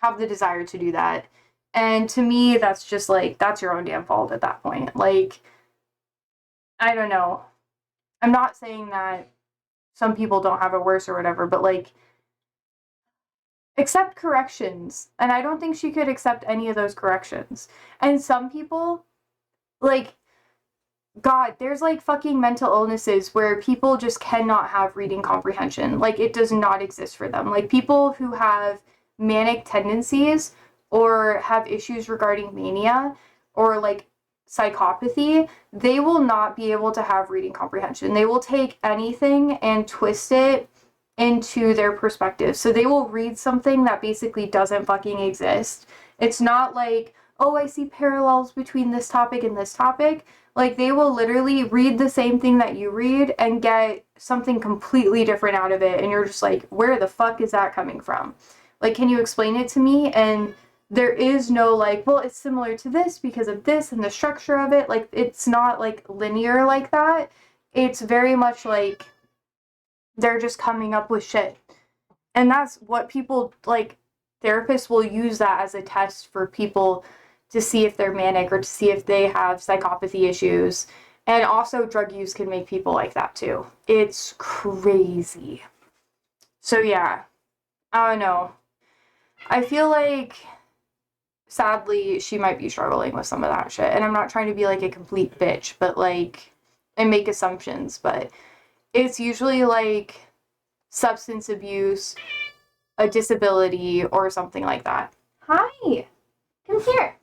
have the desire to do that. And to me, that's just like, that's your own damn fault at that point. Like, I don't know. I'm not saying that some people don't have it worse or whatever, but like, accept corrections. And I don't think she could accept any of those corrections. And some people, like, God, there's like fucking mental illnesses where people just cannot have reading comprehension. Like, it does not exist for them. Like, people who have manic tendencies or have issues regarding mania or like psychopathy, they will not be able to have reading comprehension. They will take anything and twist it into their perspective. So they will read something that basically doesn't fucking exist. It's not like, oh, I see parallels between this topic and this topic. Like, they will literally read the same thing that you read and get something completely different out of it. And you're just like, where the fuck is that coming from? Like, can you explain it to me? And there is no, like, well, it's similar to this because of this and the structure of it. Like, it's not, like, linear like that. It's very much like they're just coming up with shit. And that's what people, like, therapists will use that as a test for people to see if they're manic or to see if they have psychopathy issues. And also drug use can make people like that too. It's crazy. So yeah, I don't know. I feel like, sadly, she might be struggling with some of that shit. And I'm not trying to be like a complete bitch, but like, and make assumptions, but it's usually like substance abuse, a disability, or something like that. Hi, come here.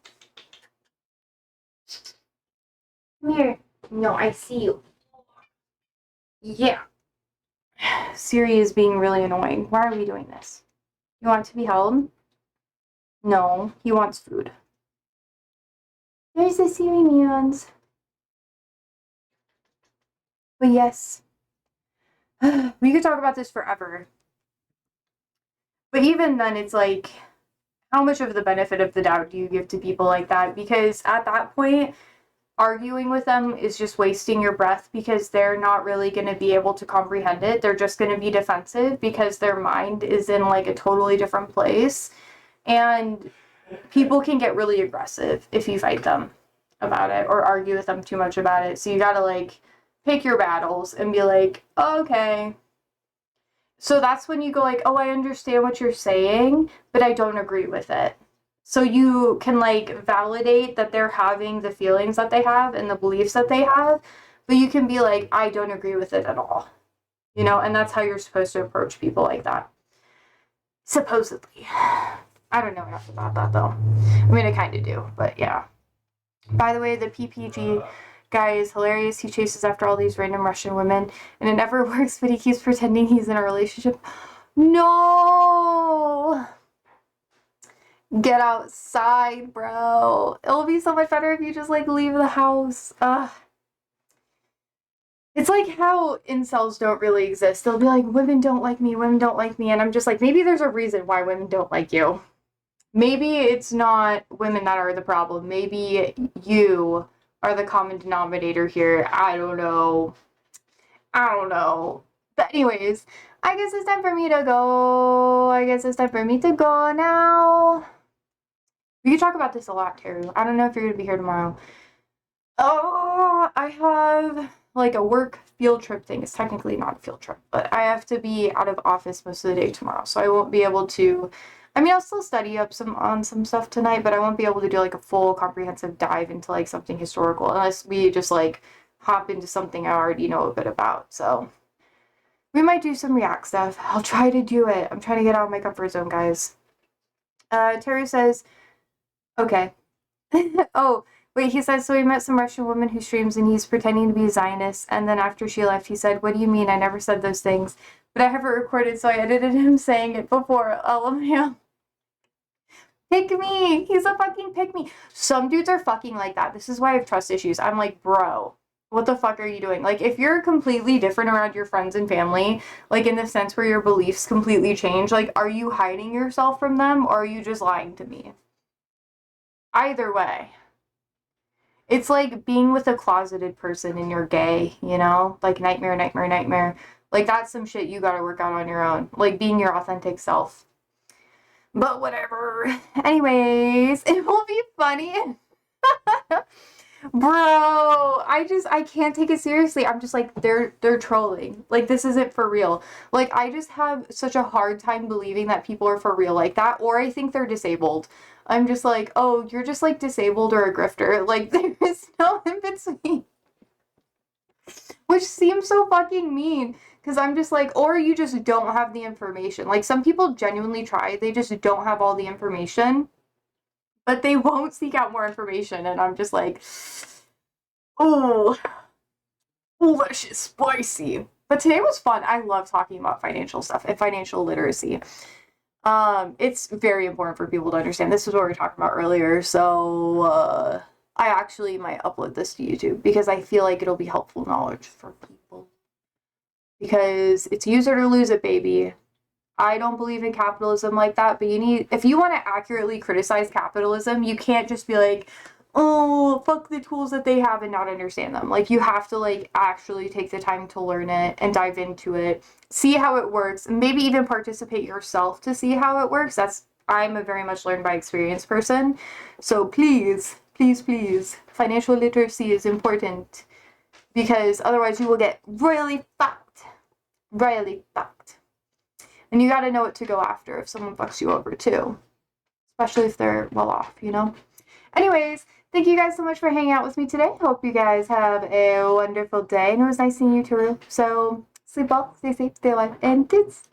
Come here. No, I see you. Yeah. Siri is being really annoying. Why are we doing this? You want to be held? No, he wants food. There's the Siri neons. But yes. We could talk about this forever. But even then, it's like, how much of the benefit of the doubt do you give to people like that? Because at that point, arguing with them is just wasting your breath because they're not really going to be able to comprehend it. They're just going to be defensive because their mind is in like a totally different place. And people can get really aggressive if you fight them about it or argue with them too much about it. So you got to like pick your battles and be like, oh, okay. So that's when you go like, oh, I understand what you're saying, but I don't agree with it. So you can like validate that they're having the feelings that they have and the beliefs that they have, but you can be like, I don't agree with it at all. You know, and that's how you're supposed to approach people like that. Supposedly. I don't know enough about that though. I mean, I kind of do, but yeah. By the way, the PPG guy is hilarious. He chases after all these random Russian women and it never works, but he keeps pretending he's in a relationship. No! Get outside, bro. It'll be so much better if you just, like, leave the house. Ugh. It's like how incels don't really exist. They'll be like, women don't like me, women don't like me. And I'm just like, maybe there's a reason why women don't like you. Maybe it's not women that are the problem. Maybe you are the common denominator here. I don't know. But anyways, I guess it's time for me to go. Now. We could talk about this a lot, Teru. I don't know if you're going to be here tomorrow. Oh, I have like a work field trip thing. It's technically not a field trip, but I have to be out of office most of the day tomorrow, so I won't be able to. I mean, I'll still study up on some stuff tonight, but I won't be able to do like a full comprehensive dive into like something historical unless we just like hop into something I already know a bit about. So we might do some React stuff. I'll try to do it. I'm trying to get out of my comfort zone, guys. Terry says, okay. Oh, wait, he said, so he met some Russian woman who streams and he's pretending to be a Zionist. And then after she left, he said, what do you mean? I never said those things. But I have it recorded, so I edited him saying it before. LMAO. Pick me. He's a fucking pick me. Some dudes are fucking like that. This is why I have trust issues. I'm like, bro, what the fuck are you doing? Like, if you're completely different around your friends and family, like in the sense where your beliefs completely change, like, are you hiding yourself from them or are you just lying to me? Either way. It's like being with a closeted person and you're gay, you know? Like, nightmare, nightmare, nightmare. Like, that's some shit you gotta work out on your own. Like, being your authentic self. But whatever. Anyways, it will be funny. Bro, I can't take it seriously. I'm just like, they're trolling. Like, this isn't for real. Like, I just have such a hard time believing that people are for real like that, or I think they're disabled. I'm just like, oh, you're just like disabled or a grifter. Like, there is no in between. Which seems so fucking mean. Because I'm just like, or you just don't have the information. Like, some people genuinely try. They just don't have all the information. But they won't seek out more information. And I'm just like, oh, that shit's spicy. But today was fun. I love talking about financial stuff and financial literacy. It's very important for people to understand. This is what we were talking about earlier. So, I actually might upload this to YouTube because I feel like it'll be helpful knowledge for people. Because it's use it or lose it, baby. I don't believe in capitalism like that, but if you want to accurately criticize capitalism, you can't just be like, oh, fuck the tools that they have and not understand them. Like, you have to, like, actually take the time to learn it and dive into it, see how it works, and maybe even participate yourself to see how it works. I'm a very much learn by experience person. So please, please, please, financial literacy is important because otherwise you will get really fucked. Really fucked. And you gotta know what to go after if someone fucks you over too. Especially if they're well off, you know? Anyways, thank you guys so much for hanging out with me today. Hope you guys have a wonderful day. And it was nice seeing you, Taru. So, sleep well, stay safe, stay alive, and tits!